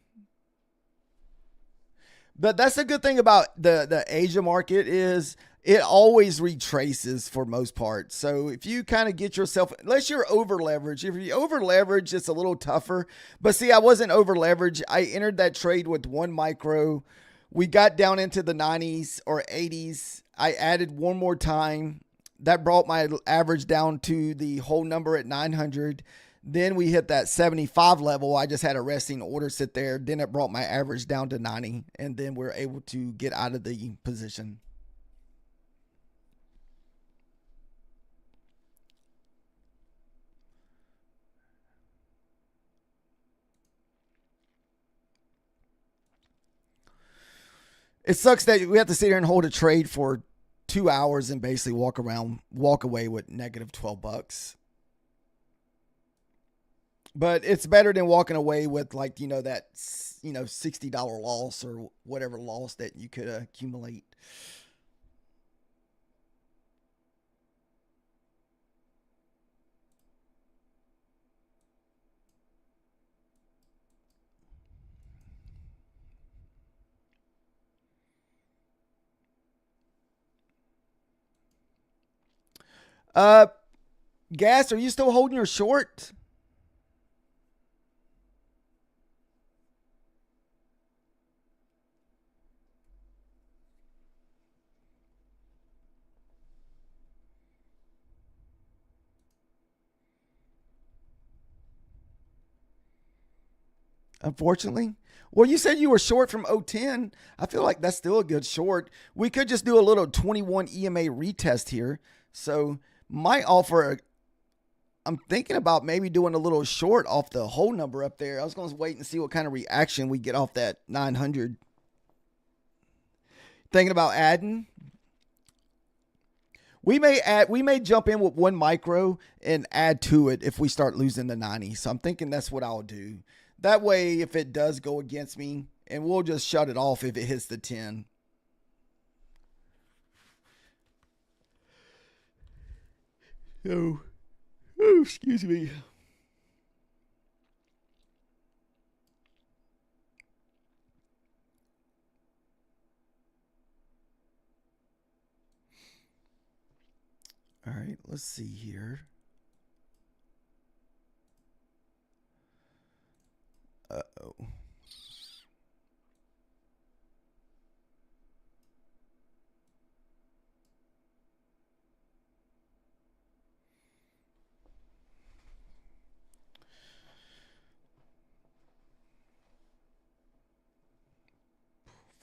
But that's the good thing about the Asia market is it always retraces for most parts. So if you kind of get yourself, unless you're over leveraged, if you over leverage, it's a little tougher. But see, I wasn't over leveraged. I entered that trade with one micro. We got down into the 90s or 80s. I added one more time. That brought my average down to the whole number at 900. Then we hit that 75 level. I just had a resting order sit there. Then it brought my average down to 90. And then we're able to get out of the position. It sucks that we have to sit here and hold a trade for 2 hours and basically walk away with negative $12. But it's better than walking away with like, that, $60 loss or whatever loss that you could accumulate. Uh, Gas, are you still holding your short? Unfortunately. Well, you said you were short from 010. I feel like that's still a good short. We could just do a little 21 EMA retest here. So, might offer. I'm thinking about maybe doing a little short off the whole number up there. I was going to wait and see what kind of reaction we get off that 900. Thinking about adding. We may jump in with one micro and add to it if we start losing the 90. So I'm thinking that's what I'll do. That way, if it does go against me, and we'll just shut it off if it hits the 10. Oh, excuse me. All right, let's see here. Uh-oh.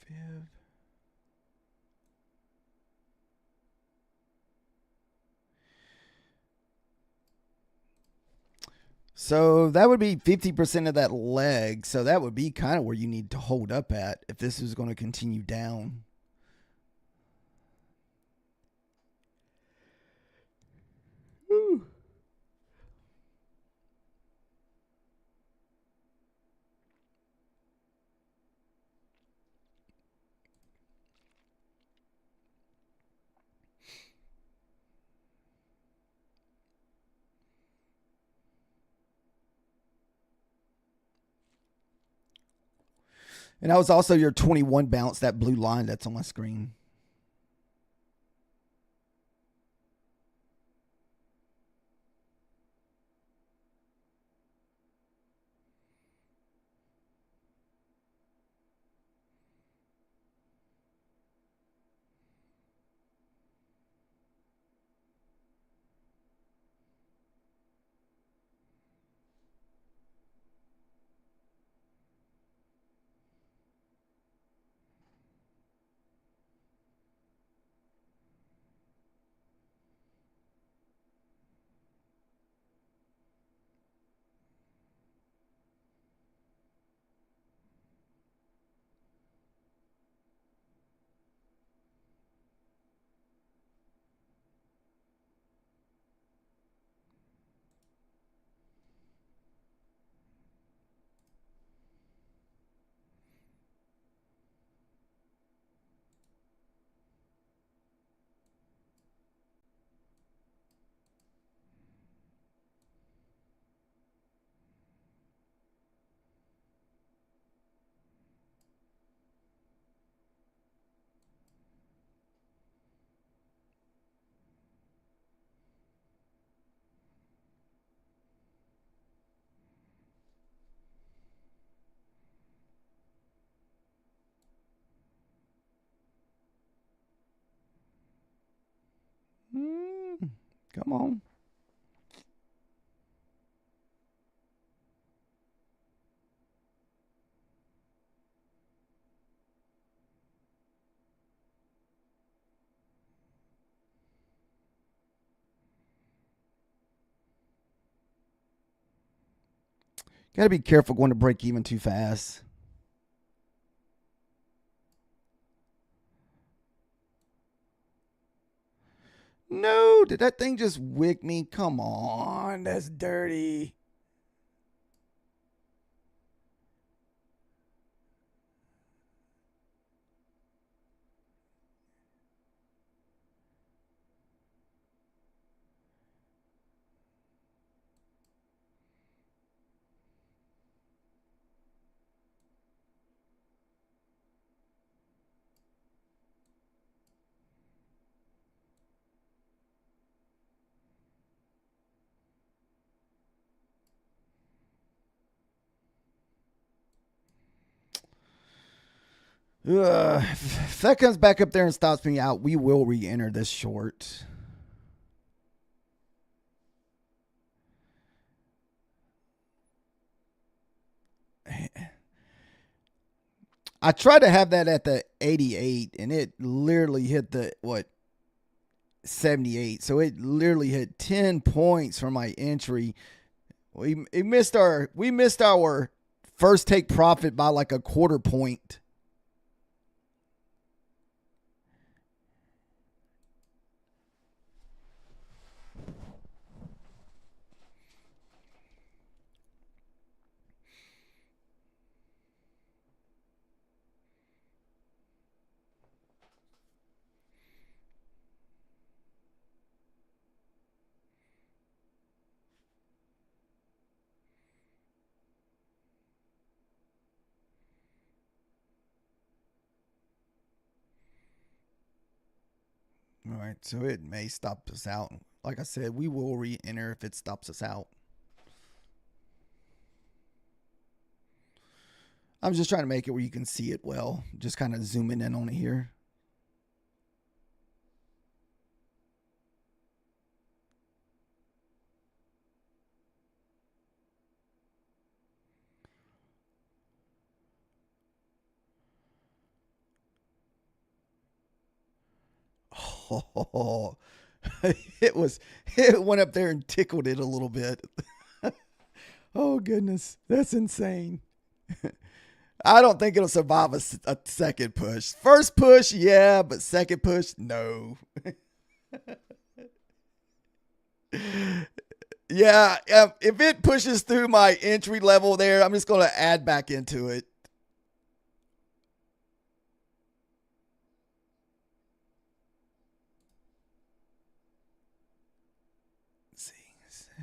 Fib. So that would be 50% of that leg. So that would be kind of where you need to hold up at if this is going to continue down. Ooh. And that was also your 21 bounce, that blue line that's on my screen. Come on. Got to be careful going to break even too fast. No, did that thing just wick me? Come on, that's dirty. If that comes back up there and stops me out, we will re-enter this short. I tried to have that at the 88, and it literally hit the, 78. So it literally hit 10 points from my entry. We missed our first take profit by like a quarter point. All right, so it may stop us out. Like I said, we will re-enter if it stops us out. I'm just trying to make it where you can see it well. Just kind of zooming in on it here. Oh, it went up there and tickled it a little bit. Oh goodness, that's insane. I don't think it'll survive a second push. First push, yeah, but second push, no. Yeah, if it pushes through my entry level there, I'm just going to add back into it. Let's see. Sell.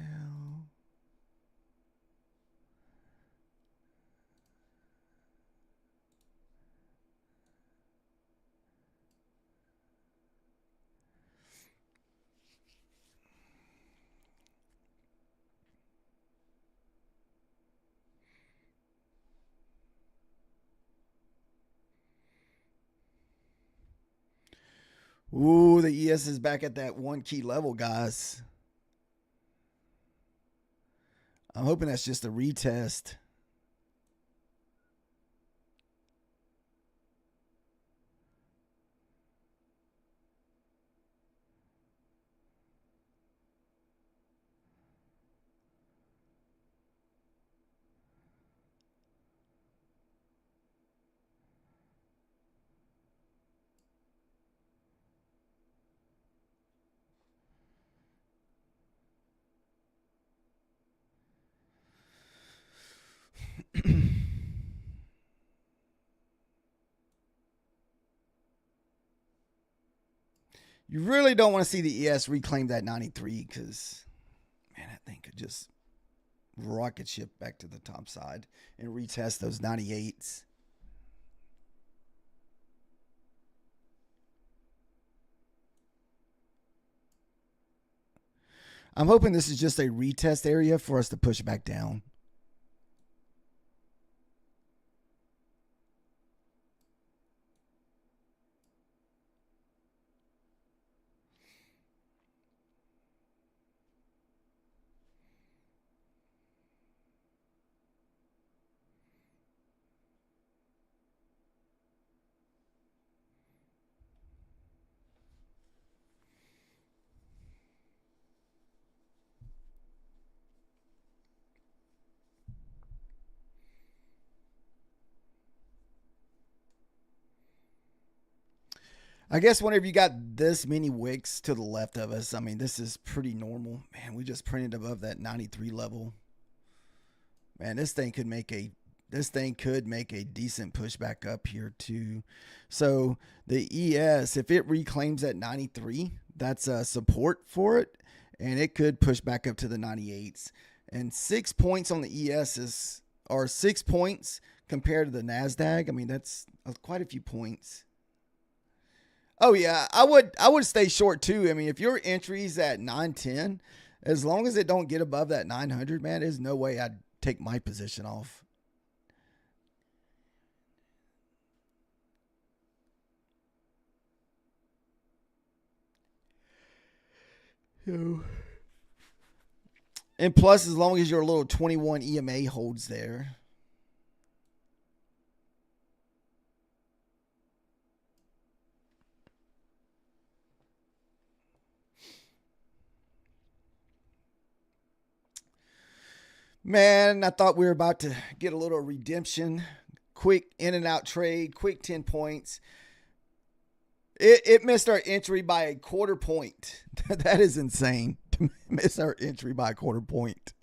Ooh, the ES is back at that one key level, guys. I'm hoping that's just a retest. You really don't want to see the ES reclaim that 93 because, man, that thing could just rocket ship back to the top side and retest those 98s. I'm hoping this is just a retest area for us to push back down. I guess whenever you got this many wicks to the left of us, I mean, this is pretty normal. Man, we just printed above that 93 level. Man, this thing could make a decent pushback up here too. So the ES, if it reclaims at 93, that's a support for it, and it could push back up to the 98s. And 6 points on the ES or 6 points compared to the NASDAQ. I mean, that's quite a few points. Oh yeah, I would stay short too. I mean, if your entry's at 910, as long as it don't get above that 900, man, there's no way I'd take my position off. And plus, as long as your little 21 EMA holds there. Man, I thought we were about to get a little redemption. Quick in and out trade, quick 10 points. It missed our entry by a quarter point. That is insane to miss our entry by a quarter point.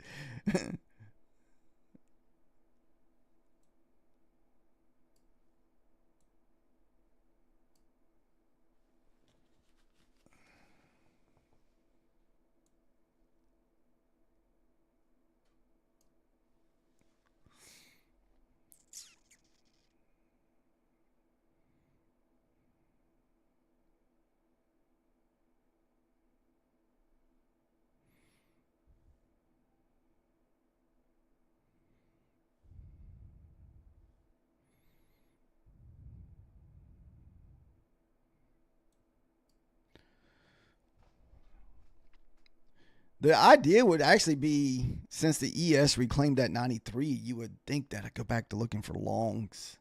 The idea would actually be, since the ES reclaimed that 93, you would think that I'd go back to looking for longs.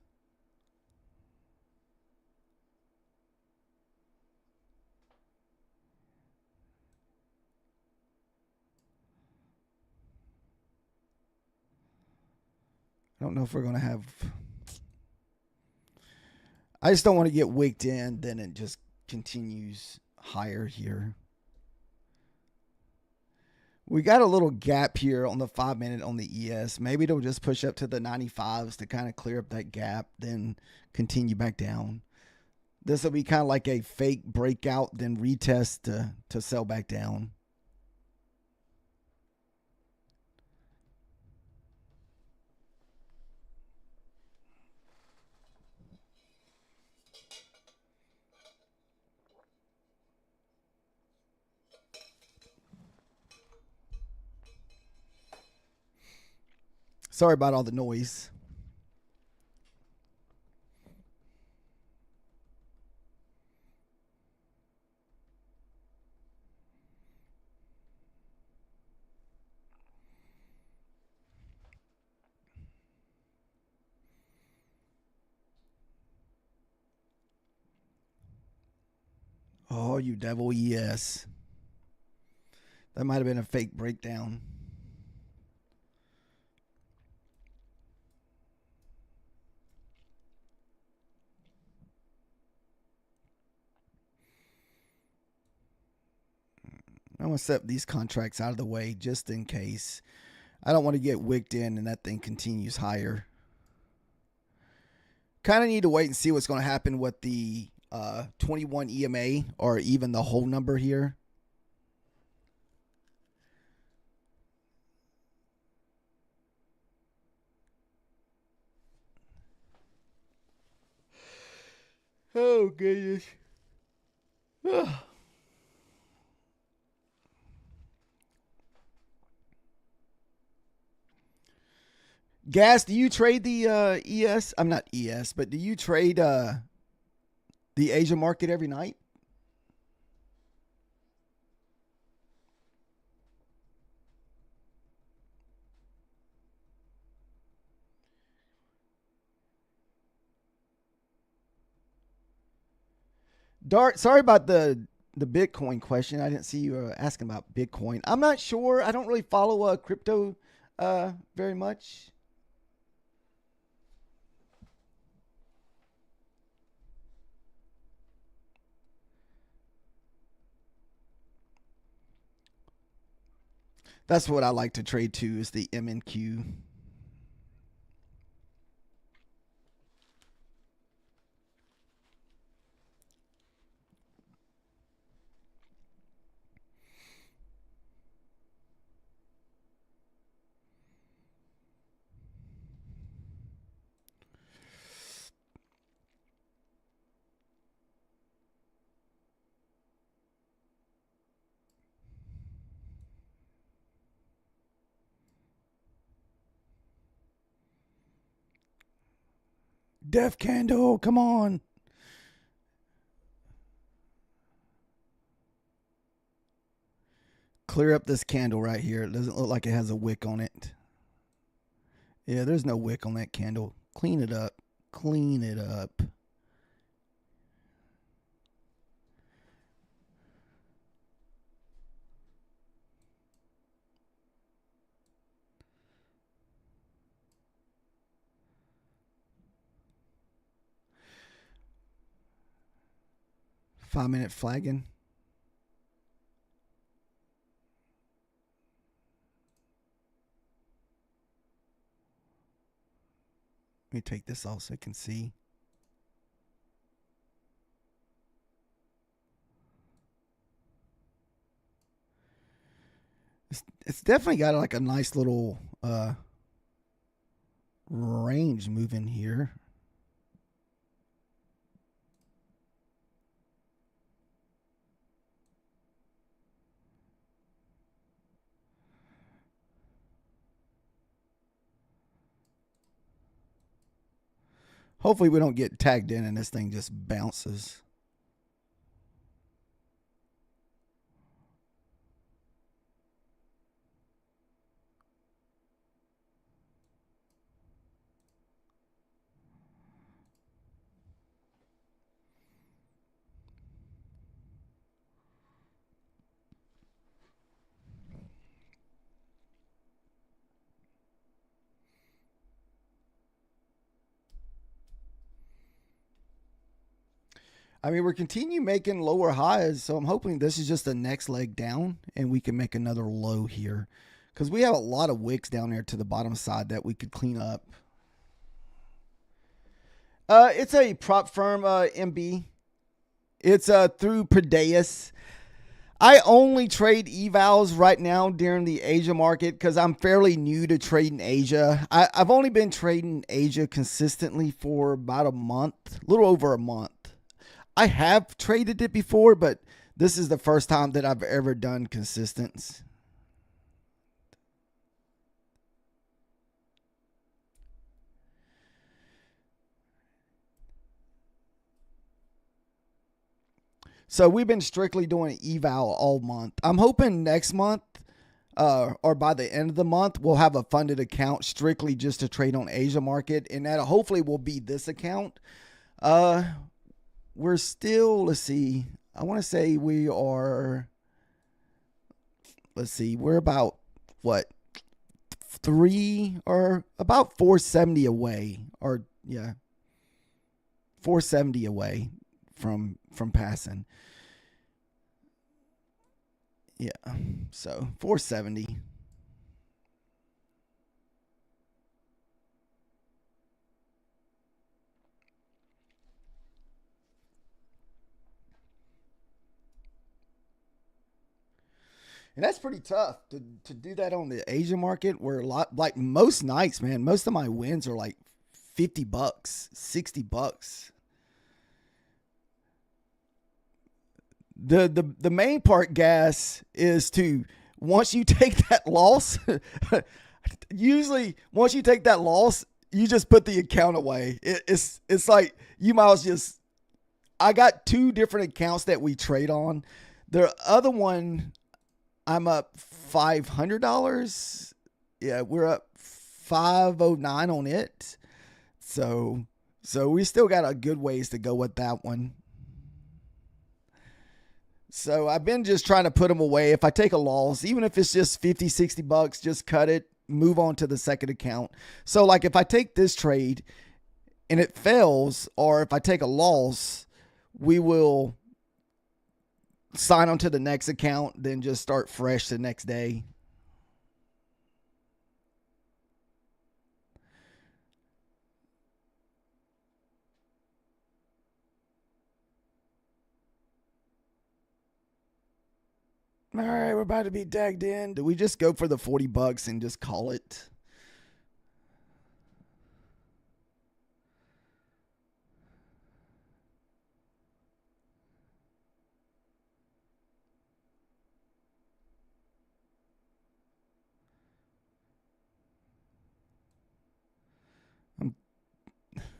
I don't know if we're going to have... I just don't want to get wicked in, then it just continues higher here. We got a little gap here on the 5 minute on the ES. Maybe it'll just push up to the 95s to kind of clear up that gap, then continue back down. This will be kind of like a fake breakout, then retest to sell back down. Sorry about all the noise. Oh, you devil, yes. That might have been a fake breakdown. I'm going to set these contracts out of the way just in case. I don't want to get wicked in and that thing continues higher. Kind of need to wait and see what's going to happen with the 21 EMA or even the whole number here. Oh, goodness. Gas, do you trade the ES? I'm not ES, but do you trade the Asia market every night? Dart, sorry about the Bitcoin question. I didn't see you asking about Bitcoin. I'm not sure. I don't really follow crypto very much. That's what I like to trade to, is the MNQ. Death candle, come on. Clear up this candle right here. It doesn't look like it has a wick on it. Yeah, there's no wick on that candle. Clean it up. Clean it up. Five-minute flagging. Let me take this off so I can see. It's definitely got like a nice little range moving here. Hopefully we don't get tagged in and this thing just bounces. I mean, we're continuing making lower highs, so I'm hoping this is just the next leg down and we can make another low here, because we have a lot of wicks down there to the bottom side that we could clean up. It's a prop firm, MB. It's through Prodeus. I only trade evals right now during the Asia market because I'm fairly new to trading Asia. I've only been trading Asia consistently for about a month, a little over a month. I have traded it before, but this is the first time that I've ever done consistence. So we've been strictly doing eval all month. I'm hoping next month or by the end of the month, we'll have a funded account strictly just to trade on Asia market. And that hopefully will be this account. We're still, let's see, I want to say we are, let's see, we're about what, 470 away, or yeah, 470 away from passing. Yeah, so 470. And that's pretty tough to do that on the Asian market, where a lot, like most nights, man, most of my wins are like $50, $60. The main part, gas, is to, once you take that loss, usually once you take that loss, you just put the account away. It's like you might as just. I got two different accounts that we trade on. The other one, I'm up $500. Yeah, we're up $509 on it. So we still got a good ways to go with that one. So I've been just trying to put them away. If I take a loss, even if it's just $50, $60, just cut it, move on to the second account. So like if I take this trade and it fails, or if I take a loss, we will sign on to the next account, then just start fresh the next day. All right, we're about to be tagged in. Do we just go for the $40 and just call it?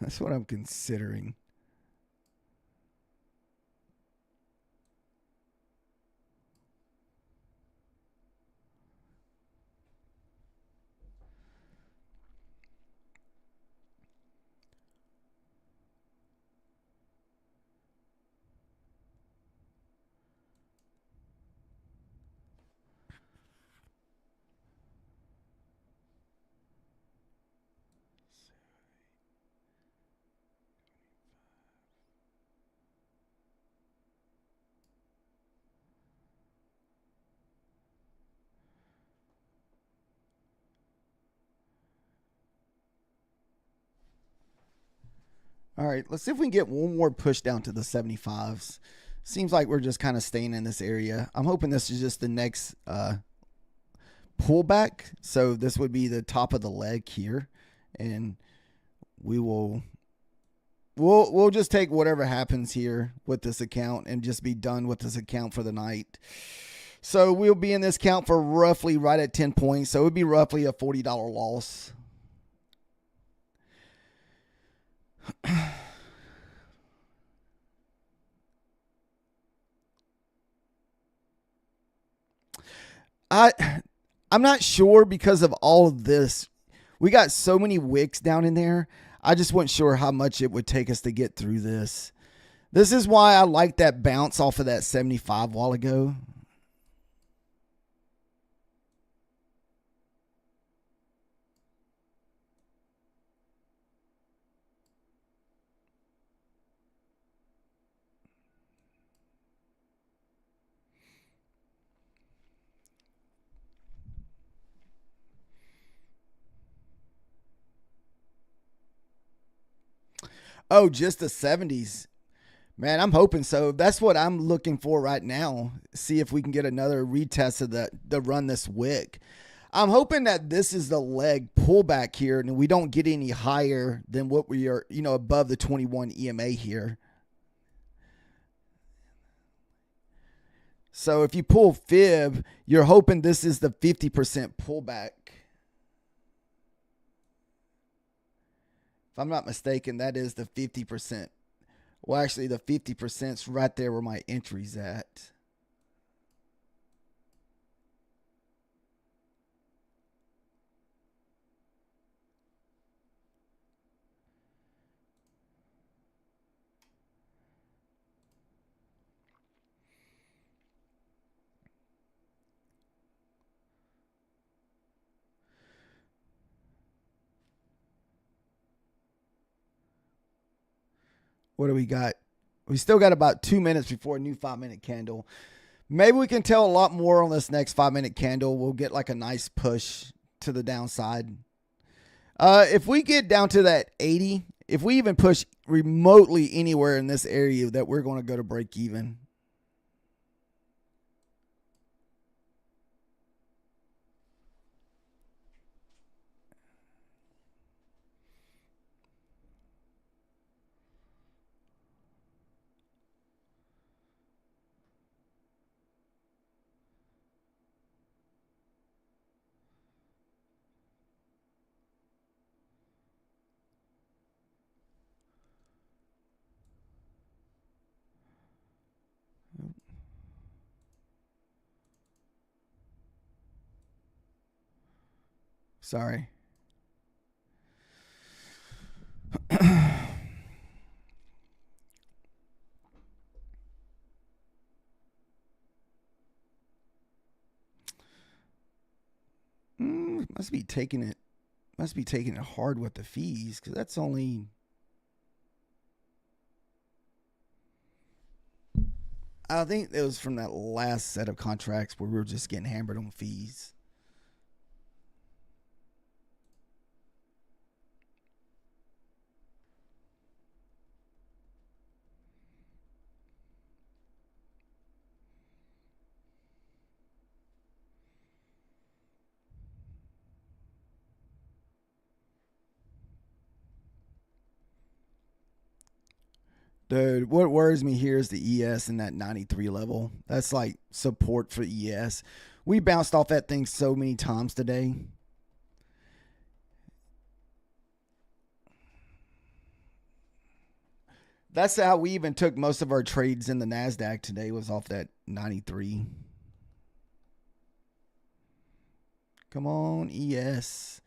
That's what I'm considering. All right, let's see if we can get one more push down to the 75s. Seems like we're just kind of staying in this area. I'm hoping this is just the next pullback. So this would be the top of the leg here, and we'll just take whatever happens here with this account and just be done with this account for the night. So we'll be in this account for roughly right at 10 points. So it would be roughly a $40 loss. I'm not sure because of all of this. We got so many wicks down in there. I just wasn't sure how much it would take us to get through this. This is why I like that bounce off of that 75 while ago. Oh, just the 70s. Man, I'm hoping so. That's what I'm looking for right now. See if we can get another retest of the run this wick. I'm hoping that this is the leg pullback here and we don't get any higher than what we are, above the 21 EMA here. So if you pull fib, you're hoping this is the 50% pullback. If I'm not mistaken, that is the 50%. Well, actually, the 50%'s right there where my entry's at. What do we got? We still got about 2 minutes before a new 5-minute candle. Maybe we can tell a lot more on this next 5-minute candle. We'll get like a nice push to the downside. If we get down to that 80, if we even push remotely anywhere in this area, that we're going to go to break even. Sorry. Must be taking it hard with the fees, because that's only, I think it was from that last set of contracts where we were just getting hammered on fees. Dude, what worries me here is the ES in that 93 level. That's like support for ES. We bounced off that thing so many times today. That's how we even took most of our trades in the NASDAQ today, was off that 93. Come on, ES.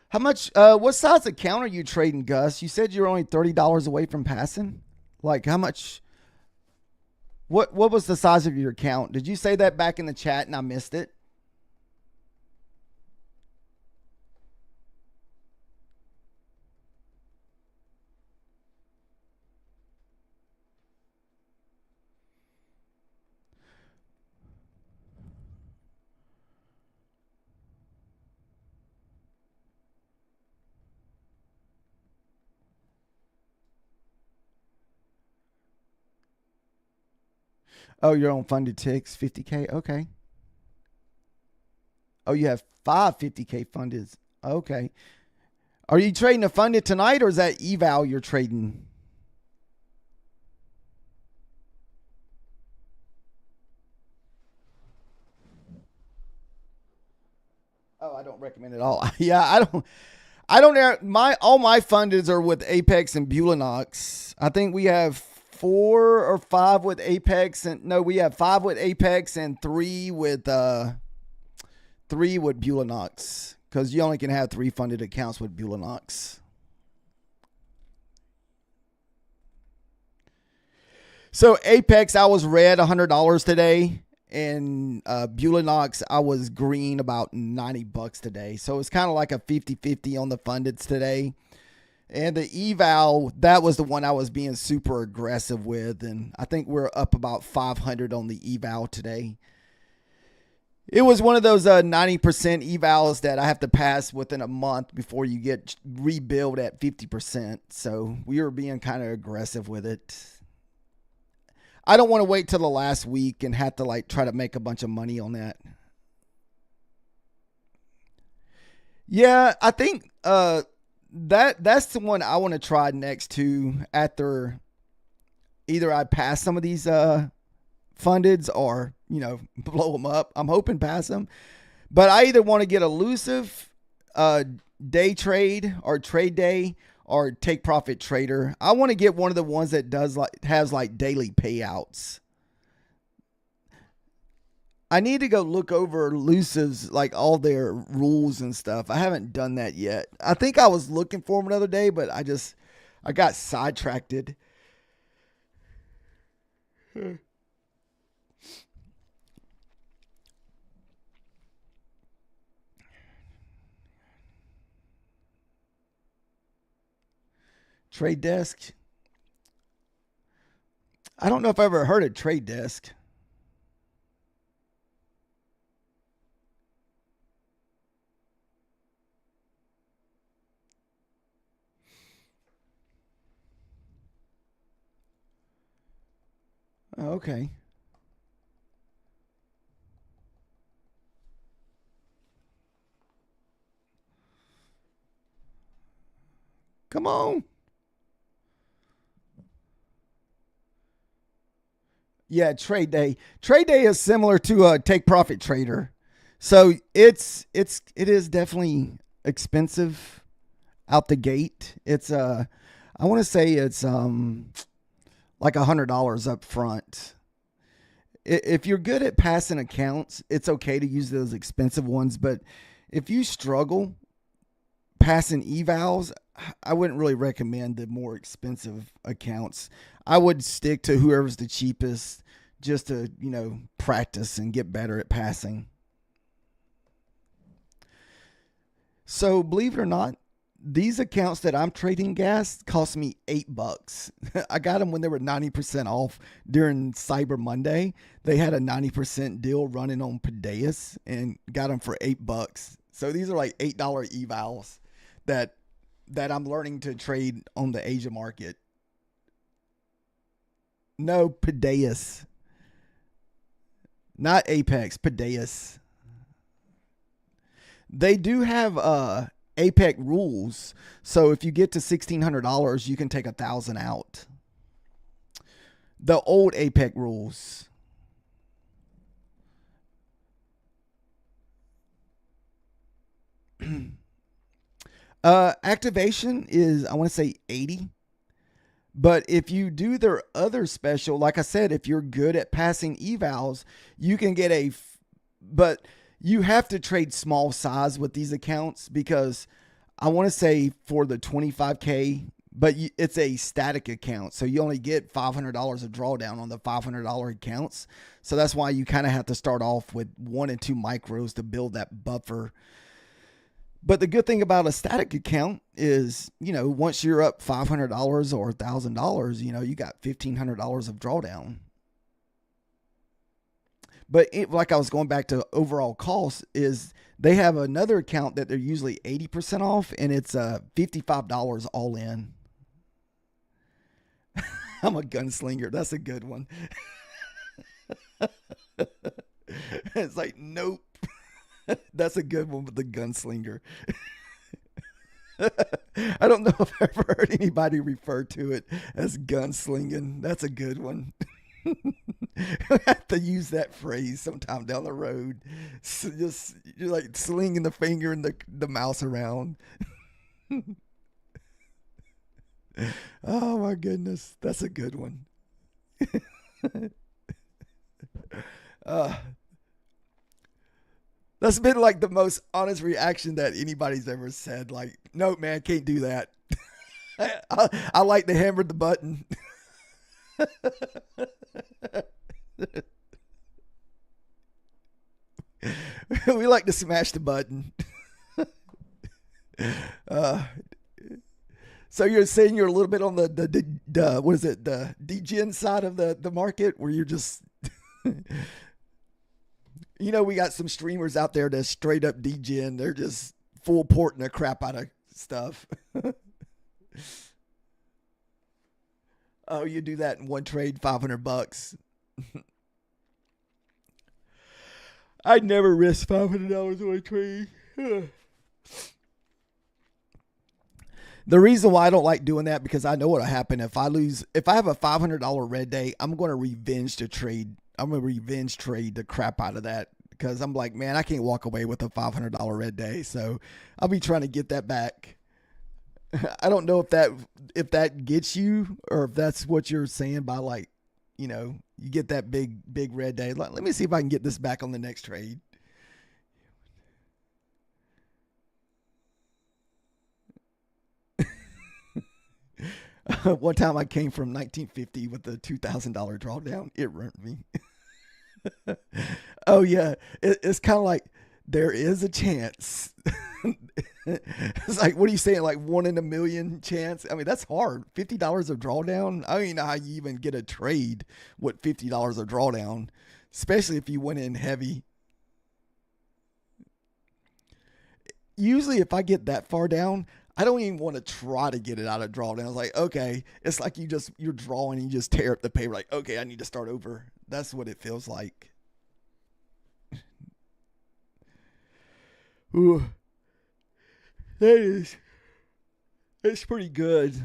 How much, what size account are you trading, Gus? You said you're only $30 away from passing. Like, how much, what was the size of your account? Did you say that back in the chat and I missed it? Oh, you're on funded ticks, 50K. Okay. Oh, you have 5 50K funded. Okay. Are you trading a funded tonight, or is that eval you're trading? Oh, I don't recommend it all. Yeah, I don't all my fundeds are with Apex and Bulanox. I think we have 4 or 5 with Apex, and no, we have 5 with Apex and 3 with Bulanox, because you only can have 3 funded accounts with Bulanox. So Apex, I was red $100 today, and Bulanox, I was green about $90 today. So it's kind of like a 50-50 on the fundeds today. And the eval, that was the one I was being super aggressive with, and I think we're up about 500 on the eval today. It was one of those 90% evals that I have to pass within a month before you get rebuild at 50%. So we were being kind of aggressive with it. I don't want to wait till the last week and have to like try to make a bunch of money on that. Yeah, I think that's the one I want to try next to, after either I pass some of these fundeds or, blow them up. I'm hoping pass them. But I either want to get elusive day trade or trade day or take profit trader. I want to get one of the ones that has daily payouts. I need to go look over elusives, like all their rules and stuff. I haven't done that yet. I think I was looking for them another day, but I got sidetracked. Trade desk. I don't know if I ever heard of trade desk. Oh, okay. Come on. Yeah, trade day. Trade day is similar to a take profit trader. So it is definitely expensive out the gate. It's I want to say it's like $100 up front. If you're good at passing accounts, it's okay to use those expensive ones, but if you struggle passing evals, I wouldn't really recommend the more expensive accounts. I would stick to whoever's the cheapest, just to, practice and get better at passing. So believe it or not, these accounts that I'm trading gas cost me $8. I got them when they were 90% off during Cyber Monday. They had a 90% deal running on Padeus and got them for $8. So these are like $8 evals that that I'm learning to trade on the Asia market. No, Padaeus. Not Apex, Padaeus. They do have APEC rules. So if you get to $1,600, you can take 1,000 out. The old APEC rules. Activation is, I want to say 80. But if you do their other special, like I said, if you're good at passing evals, you can get but you have to trade small size with these accounts, because I want to say for the 25K, but it's a static account. So you only get $500 of drawdown on the $500 accounts. So that's why you kind of have to start off with 1 and 2 micros to build that buffer. But the good thing about a static account is, once you're up $500 or $1,000, you got $1,500 of drawdown. But like I was going back to overall cost, is they have another account that they're usually 80% off, and it's $55 all in. I'm a gunslinger. That's a good one. It's like, nope. That's a good one with the gunslinger. I don't know if I've ever heard anybody refer to it as gunslinging. That's a good one. I have to use that phrase sometime down the road. So you're like slinging the finger and the mouse around. Oh my goodness, that's a good one. That's been like the most honest reaction that anybody's ever said. Like, no, man, can't do that. I like to hammer the button. We like to smash the button. So you're saying you're a little bit on the what is it, the degen side of the market, where you're just we got some streamers out there that's straight up degen. They're just full porting the crap out of stuff. Oh, you do that in one trade, $500. I'd never risk $500 on a trade. The reason why I don't like doing that, because I know what'll happen if I lose. If I have a $500 red day, I'm going to revenge the trade. I'm going to revenge trade the crap out of that, because I'm like, man, I can't walk away with a $500 red day. So I'll be trying to get that back. I don't know if that gets you, or if that's what you're saying by, like, you get that big red day. Let me see if I can get this back on the next trade. One time I came from 1950 with a $2,000 drawdown. It ruined me. Oh yeah, it's kind of like, there is a chance. It's like, what are you saying? Like 1 in a million chance? I mean, that's hard. $50 of drawdown. I don't even know how you even get a trade with $50 of drawdown, especially if you went in heavy. Usually if I get that far down, I don't even want to try to get it out of drawdown. It's like, okay, it's like you're drawing and you just tear up the paper. Like, okay, I need to start over. That's what it feels like. Ooh, it's pretty good.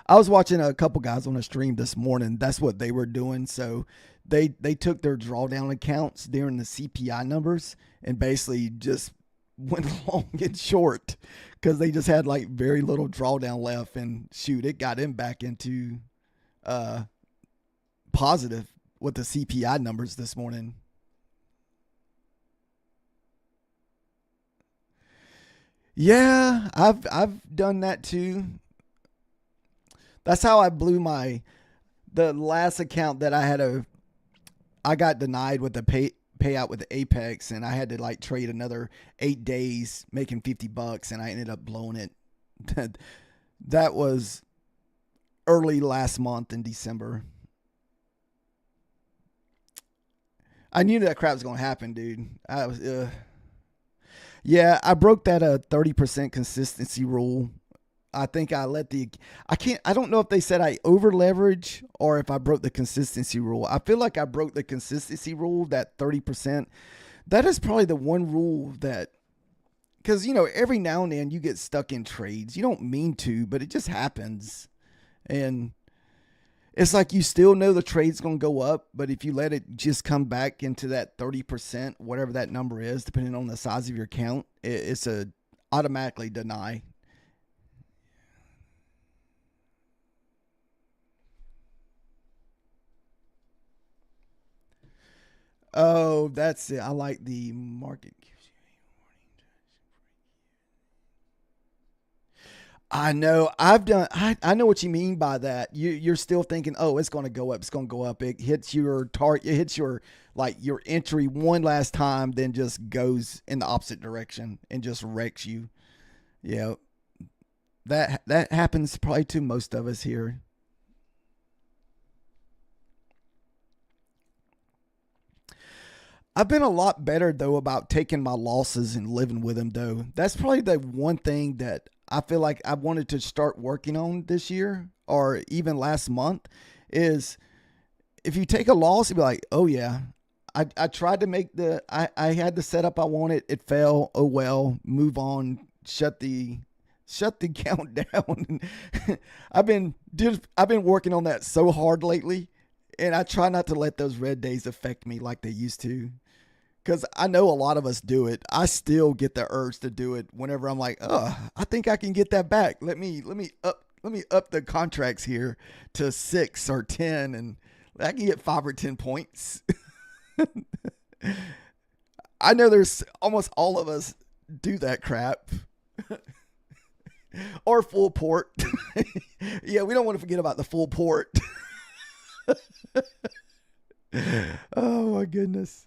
I was watching a couple guys on a stream this morning. That's what they were doing. So they took their drawdown accounts during the CPI numbers and basically just went long and short, because they just had like very little drawdown left, and shoot, it got them back into positive with the CPI numbers this morning. Yeah, I've done that too. That's how I blew the last account that I got denied with the payout with the Apex, and I had to like trade another 8 days making $50, and I ended up blowing it. That was early last month in December. I knew that crap was going to happen, dude. Yeah, I broke that 30% consistency rule. I think I don't know if they said I over leverage or if I broke the consistency rule. I feel like I broke the consistency rule, that 30%. That is probably the one rule that, because, every now and then you get stuck in trades. You don't mean to, but it just happens. And it's like you still know the trade's going to go up, but if you let it just come back into that 30%, whatever that number is, depending on the size of your account, it's a automatically deny. Oh, that's it. I like the market. I know. I know what you mean by that. You're still thinking, oh, it's going to go up. It's going to go up. It hits your target. It hits your entry one last time, then just goes in the opposite direction and just wrecks you. Yeah, that happens probably to most of us here. I've been a lot better though about taking my losses and living with them though. That's probably the one thing that I feel like I wanted to start working on this year or even last month is if you take a loss, you'd be like, oh yeah, I tried to make I had the setup I wanted. It fell. Oh well, move on. Shut the count down. I've been working on that so hard lately, and I try not to let those red days affect me like they used to. Because I know a lot of us do it. I still get the urge to do it whenever I'm like, oh, I think I can get that back. Let me up the contracts here to 6 or 10, and I can get 5 or 10 points. I know there's almost all of us do that crap. Or full port. Yeah, we don't want to forget about the full port. Oh my goodness.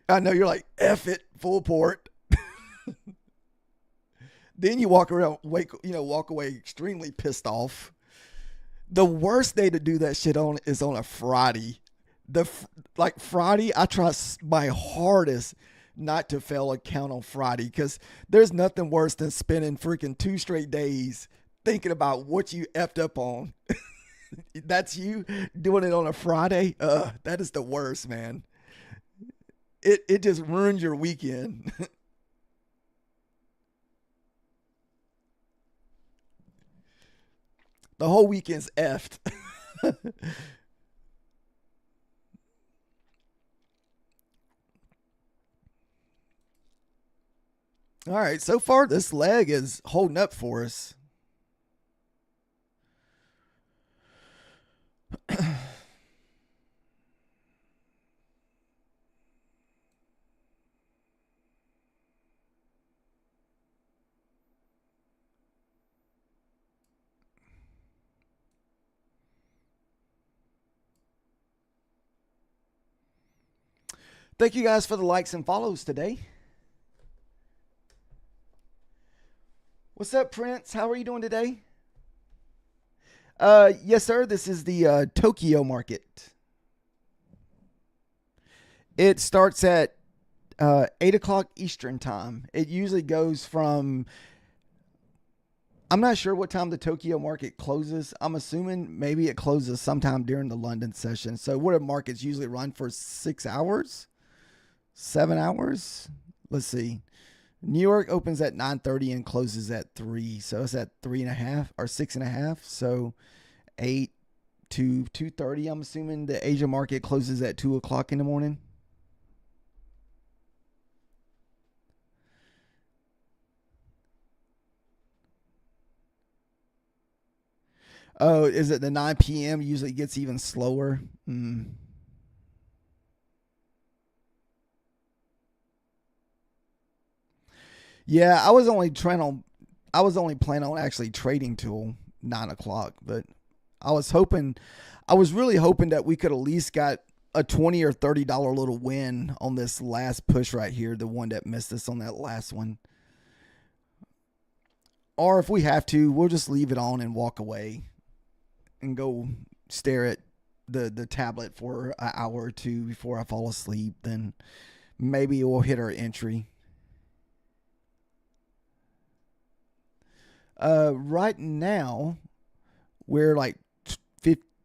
I know you're like, F it, full port. Then you walk away extremely pissed off. The worst day to do that shit on is on a Friday. Like Friday, I try my hardest not to fail a count on Friday because there's nothing worse than spending freaking 2 straight days thinking about what you effed up on. That's you doing it on a Friday. That is the worst, man. It just ruins your weekend. The whole weekend's effed. All right, so far this leg is holding up for us. Thank you guys for the likes and follows today. What's up, Prince? How are you doing today? Yes, sir. This is the Tokyo market. It starts at 8 o'clock Eastern time. It usually goes from, I'm not sure what time the Tokyo market closes. I'm assuming maybe it closes sometime during the London session. So what do markets usually run for 6 hours? 7 hours? Let's see. New York opens at 9:30 and closes at 3. So it's at 3.5 or 6.5. So 8 to 2:30. I'm assuming the Asia market closes at 2 o'clock in the morning. Oh, is it the 9 p.m. usually gets even slower? Yeah, I was only planning on actually trading till 9 o'clock, but I was hoping, I was really hoping that we could at least got a $20 or $30 little win on this last push right here, the one that missed us on that last one. Or if we have to, we'll just leave it on and walk away and go stare at the tablet for an hour or two before I fall asleep, then maybe we'll hit our entry. Right now we're like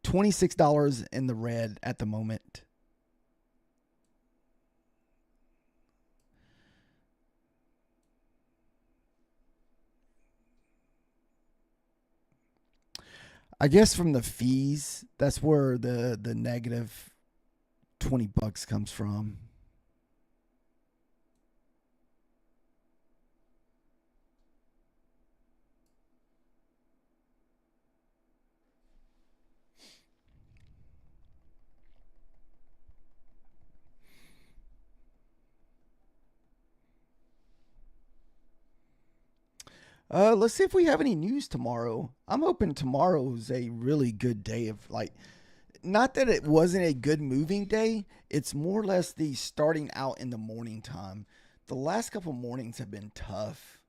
$26 in the red at the moment. I guess from the fees, that's where the negative $20 comes from. Let's see if we have any news tomorrow. I'm hoping tomorrow's a really good day of like, not that it wasn't a good moving day. It's more or less the starting out in the morning time. The last couple mornings have been tough.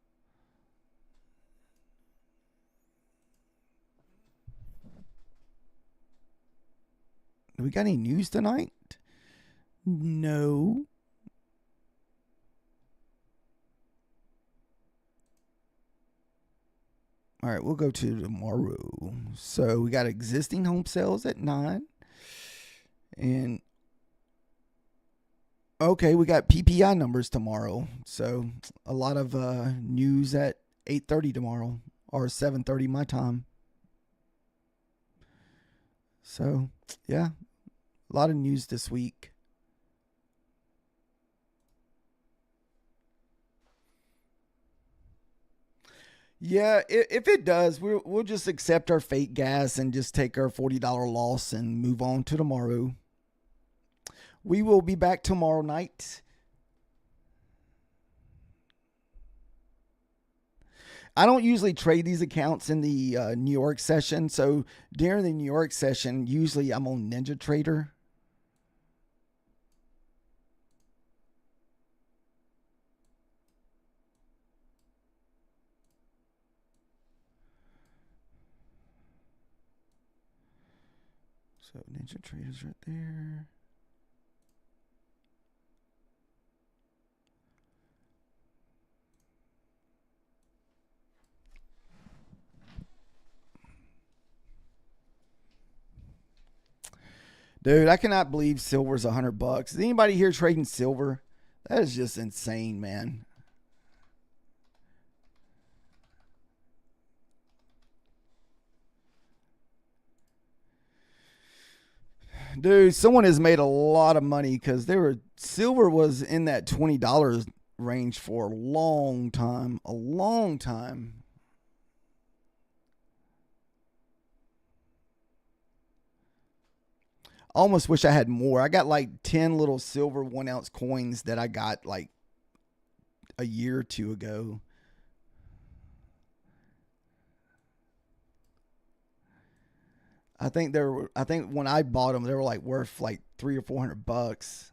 Do we got any news tonight? No. All right, we'll go to tomorrow. So we got existing home sales at 9. And okay, we got PPI numbers tomorrow. So a lot of news at 8:30 tomorrow or 7:30 my time. So, yeah, a lot of news this week. Yeah, if it does, we'll just accept our fake gas and just take our $40 loss and move on to tomorrow. We will be back tomorrow night. I don't usually trade these accounts in the New York session. So during the New York session, usually I'm on Ninja Trader. So Ninja Trader's right there. Dude, I cannot believe silver's $100. Is anybody here trading silver? That is just insane, man. Dude, someone has made a lot of money because silver was in that $20 range for a long time. A long time. Almost wish I had more. I got like 10 little silver 1 ounce coins that I got like a year or two ago. I think when I bought them, they were like worth like $300 or $400.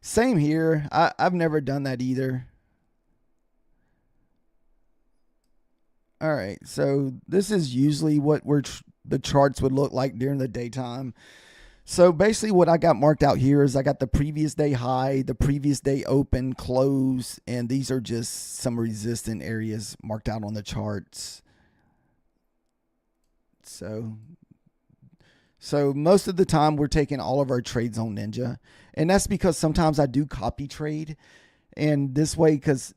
Same here. I've never done that either. All right, so this is usually what the charts would look like during the daytime. So basically, what I got marked out here is I got the previous day high, the previous day open, close, and these are just some resistant areas marked out on the charts. So most of the time we're taking all of our trades on Ninja, and that's because sometimes I do copy trade, and this way because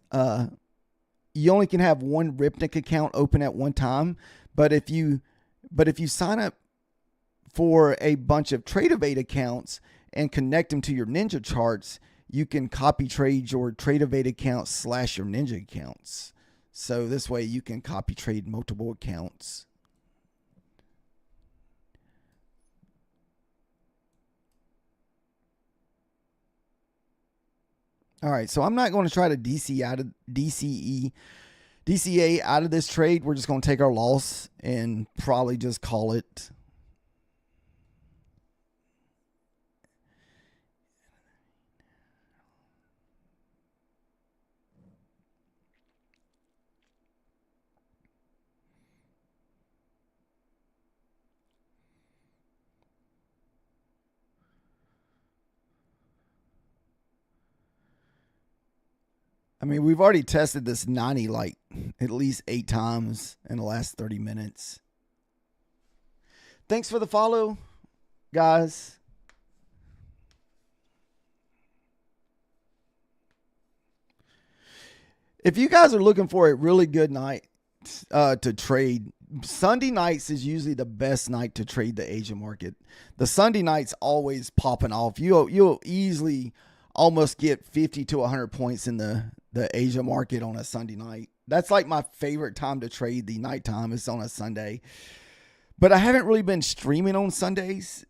you only can have one Ripnik account open at one time, but if you sign up for a bunch of TradeOvate accounts and connect them to your Ninja charts, you can copy trade your TradeOvate accounts / your Ninja accounts. So this way you can copy trade multiple accounts. All right, so I'm not going to try to DCA out of this trade. We're just going to take our loss and probably just call it. I mean, we've already tested this 90 like at least 8 times in the last 30 minutes. Thanks for the follow, guys. If you guys are looking for a really good night to trade, Sunday nights is usually the best night to trade the Asian market. The Sunday nights always popping off. You'll easily almost get 50 to 100 points in the Asia market on a Sunday night. That's like my favorite time to trade. The nighttime is on a Sunday. But I haven't really been streaming on Sundays,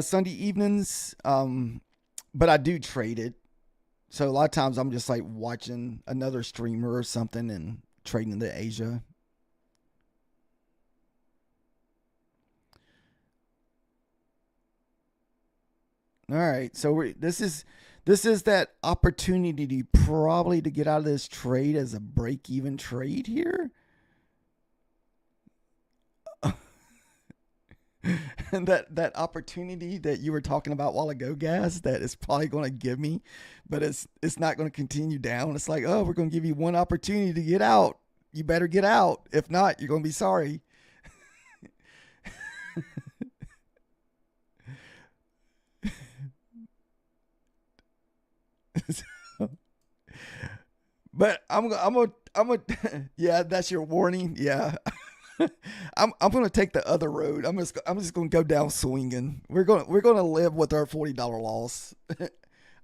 Sunday evenings. But I do trade it. So a lot of times I'm just like watching another streamer or something and trading the Asia. All right, so this is that opportunity probably to get out of this trade as a break-even trade here. And that opportunity that you were talking about a while ago, Gas, that is probably going to give me, but it's not going to continue down. It's like, oh, we're going to give you one opportunity to get out. You better get out. If not, you're going to be sorry. But I'm yeah, that's your warning. Yeah. I'm going to take the other road. I'm just going to go down swinging. We're going to live with our $40 loss.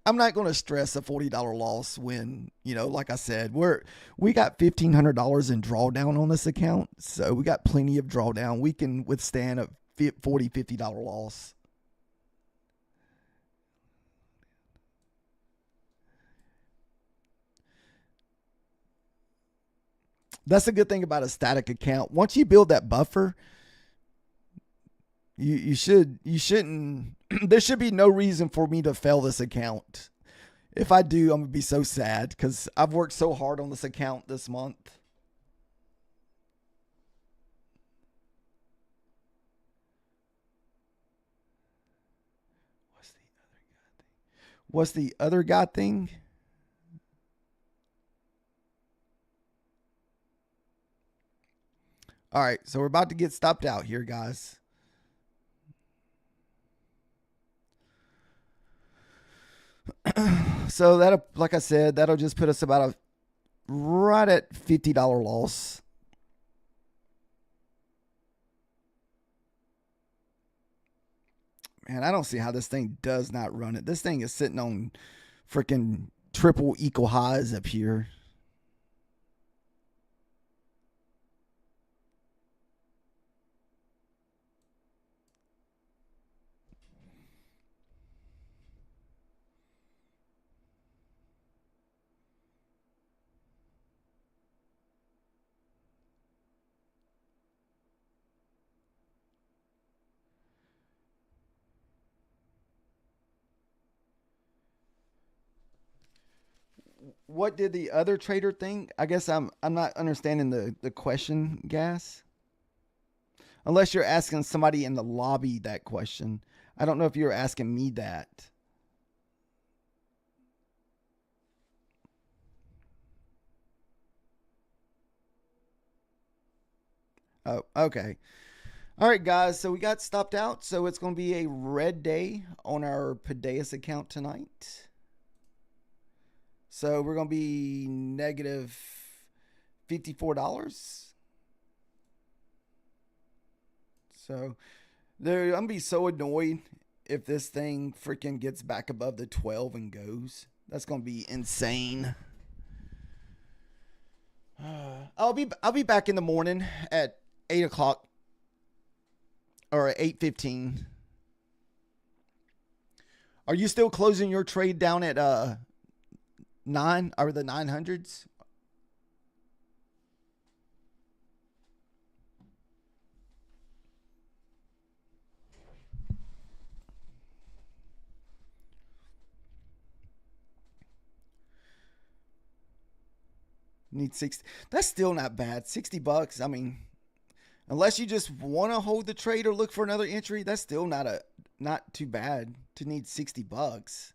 I'm not going to stress a $40 loss when, like I said, we got $1,500 in drawdown on this account. So we got plenty of drawdown. We can withstand a $50 loss. That's a good thing about a static account. Once you build that buffer, you shouldn't there should be no reason for me to fail this account. If I do, I'm going to be so sad because I've worked so hard on this account this month. What's the other guy thing? All right, so we're about to get stopped out here, guys. So that'll, like I said, that'll just put us about right at $50 loss. Man, I don't see how this thing does not run it. This thing is sitting on freaking triple equal highs up here. What did the other trader think? I guess I'm not understanding the question, Gas. Unless you're asking somebody in the lobby that question. I don't know if you're asking me that. Oh, okay. All right, guys. So we got stopped out. So it's going to be a red day on our Padeas account tonight. So we're going to be negative $54. So I'm going to be so annoyed if this thing freaking gets back above the 12 and goes. That's going to be insane. I'll be back in the morning at 8 o'clock or at 8:15. Are you still closing your trade down at 9 or the 900s? Need 60. That's still not bad. $60. I mean, unless you just want to hold the trade or look for another entry, that's still not too bad to need $60.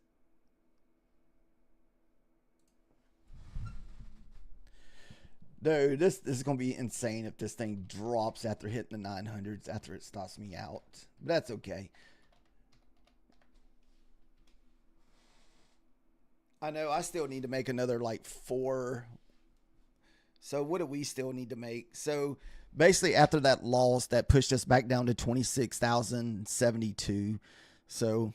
Dude, this is going to be insane if this thing drops after hitting the 900s, after it stops me out. But that's okay. I know I still need to make another like 4. So what do we still need to make? So basically after that loss, that pushed us back down to 26,072. So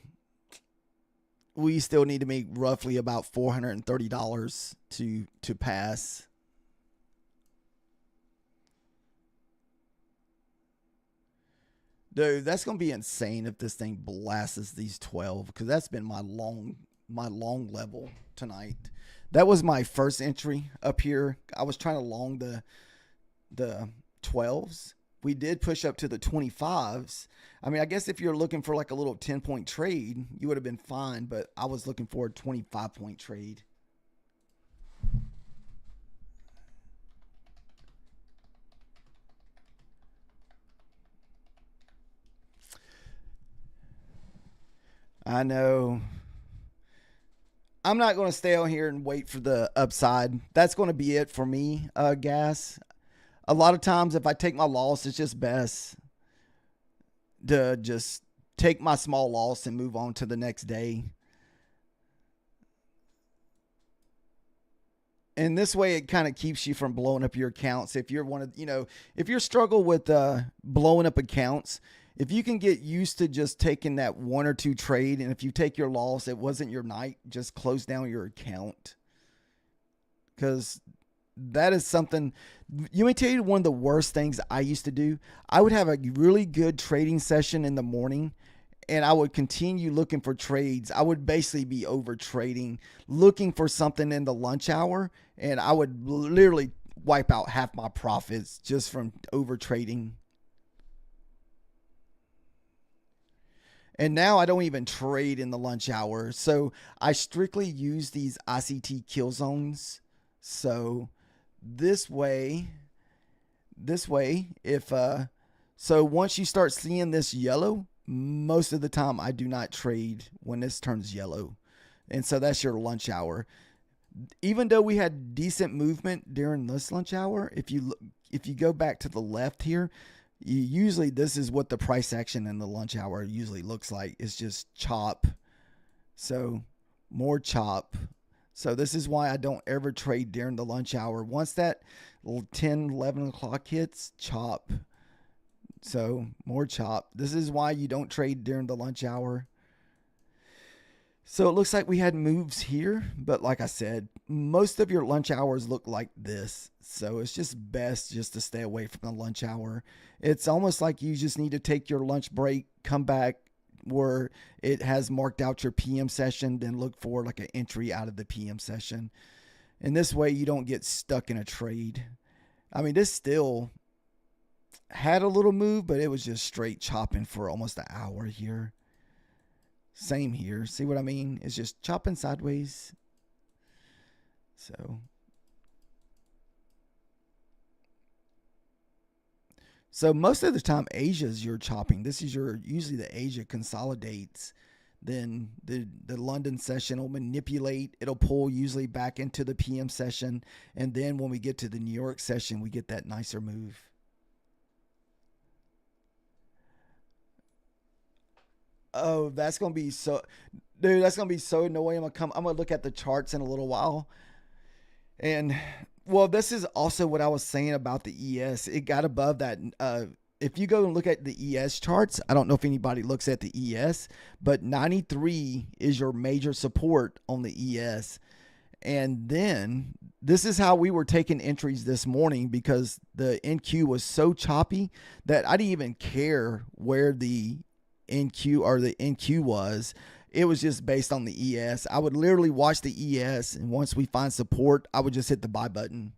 we still need to make roughly about $430 to pass. Dude, that's going to be insane if this thing blasts these 12, because that's been my long level tonight. That was my first entry up here. I was trying to long the 12s. We did push up to the 25s. I mean, I guess if you're looking for like a little 10-point trade, you would have been fine, but I was looking for a 25-point trade. I know. I'm not going to stay on here and wait for the upside. That's going to be it for me, gas. A lot of times if I take my loss, it's just best to just take my small loss and move on to the next day. And this way it kind of keeps you from blowing up your accounts. If you're if you're struggle with blowing up accounts, if you can get used to just taking that 1 or 2 trade, and if you take your loss, it wasn't your night, just close down your account. Because that is something, you may tell you one of the worst things I used to do. I would have a really good trading session in the morning, and I would continue looking for trades. I would basically be over trading, looking for something in the lunch hour, and I would literally wipe out half my profits just from over trading. And now I don't even trade in the lunch hour. So I strictly use these ICT kill zones. So this way, so once you start seeing this yellow, most of the time I do not trade when this turns yellow. And so that's your lunch hour. Even though we had decent movement during this lunch hour, if you go back to the left here, usually this is what the price action in the lunch hour usually looks like. It's just chop. So more chop. So this is why I don't ever trade during the lunch hour. Once that 10, 11 o'clock hits, chop. So more chop. This is why you don't trade during the lunch hour. So it looks like we had moves here, but like I said, most of your lunch hours look like this. So it's just best just to stay away from the lunch hour. It's almost like you just need to take your lunch break, come back where it has marked out your PM session, then look for like an entry out of the PM session. And this way you don't get stuck in a trade. I mean, this still had a little move, but it was just straight chopping for almost an hour here. Same here. See what I mean? It's just chopping sideways. So most of the time, Asia's your chopping. This is usually the Asia consolidates. Then the London session will manipulate. It'll pull usually back into the PM session. And then when we get to the New York session, we get that nicer move. Oh, that's going to be so, dude, that's going to be so annoying. I'm going to look at the charts in a little while. And well, this is also what I was saying about the ES. It got above that. If you go and look at the ES charts, I don't know if anybody looks at the ES, but 93 is your major support on the ES. And then this is how we were taking entries this morning, because the NQ was so choppy that I didn't even care where the NQ or the NQ was. It was just based on the ES. I would literally watch the ES, and once we find support, I would just hit the buy button.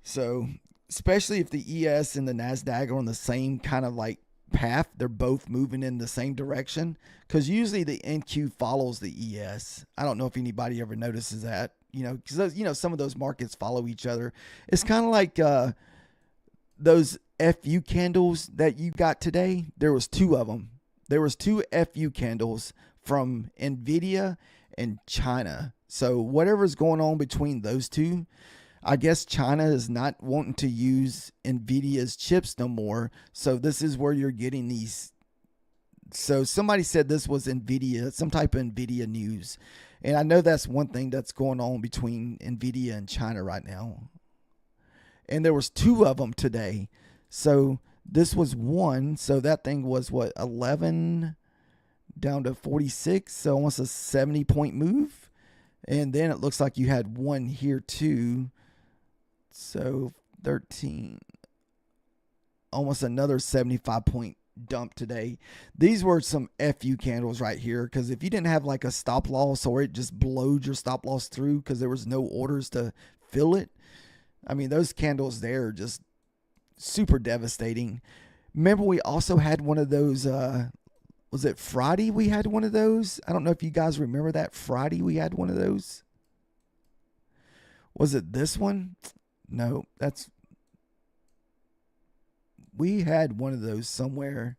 So especially if the ES and the NASDAQ are on the same kind of like path, they're both moving in the same direction, because usually the NQ follows the ES. I don't know if anybody ever notices that, because some of those markets follow each other. It's kind of like those FU candles that you got today. There was 2 of them. There was 2 FU candles from Nvidia and China. So whatever's going on between those two, I guess China is not wanting to use NVIDIA's chips no more. So this is where you're getting these. So somebody said this was NVIDIA, some type of NVIDIA news. And I know that's one thing that's going on between NVIDIA and China right now. And there was 2 of them today. So this was one. So that thing was what, 11 down to 46. So almost a 70-point move. And then it looks like you had one here too. So 13, almost another 75-point dump today. These were some FU candles right here, because if you didn't have like a stop loss, or it just blowed your stop loss through because there was no orders to fill it, I mean, those candles there are just super devastating. Remember, we also had one of those, was it Friday we had one of those? I don't know if you guys remember that. Friday we had one of those. Was it this one? No, we had one of those somewhere.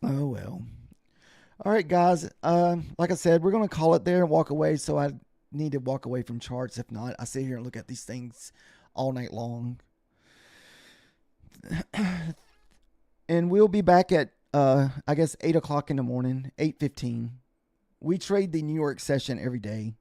Oh, well. All right, guys. Like I said, we're going to call it there and walk away. So I need to walk away from charts. If not, I sit here and look at these things all night long. And we'll be back at, I guess, 8 o'clock in the morning, 8:15. We trade the New York session every day.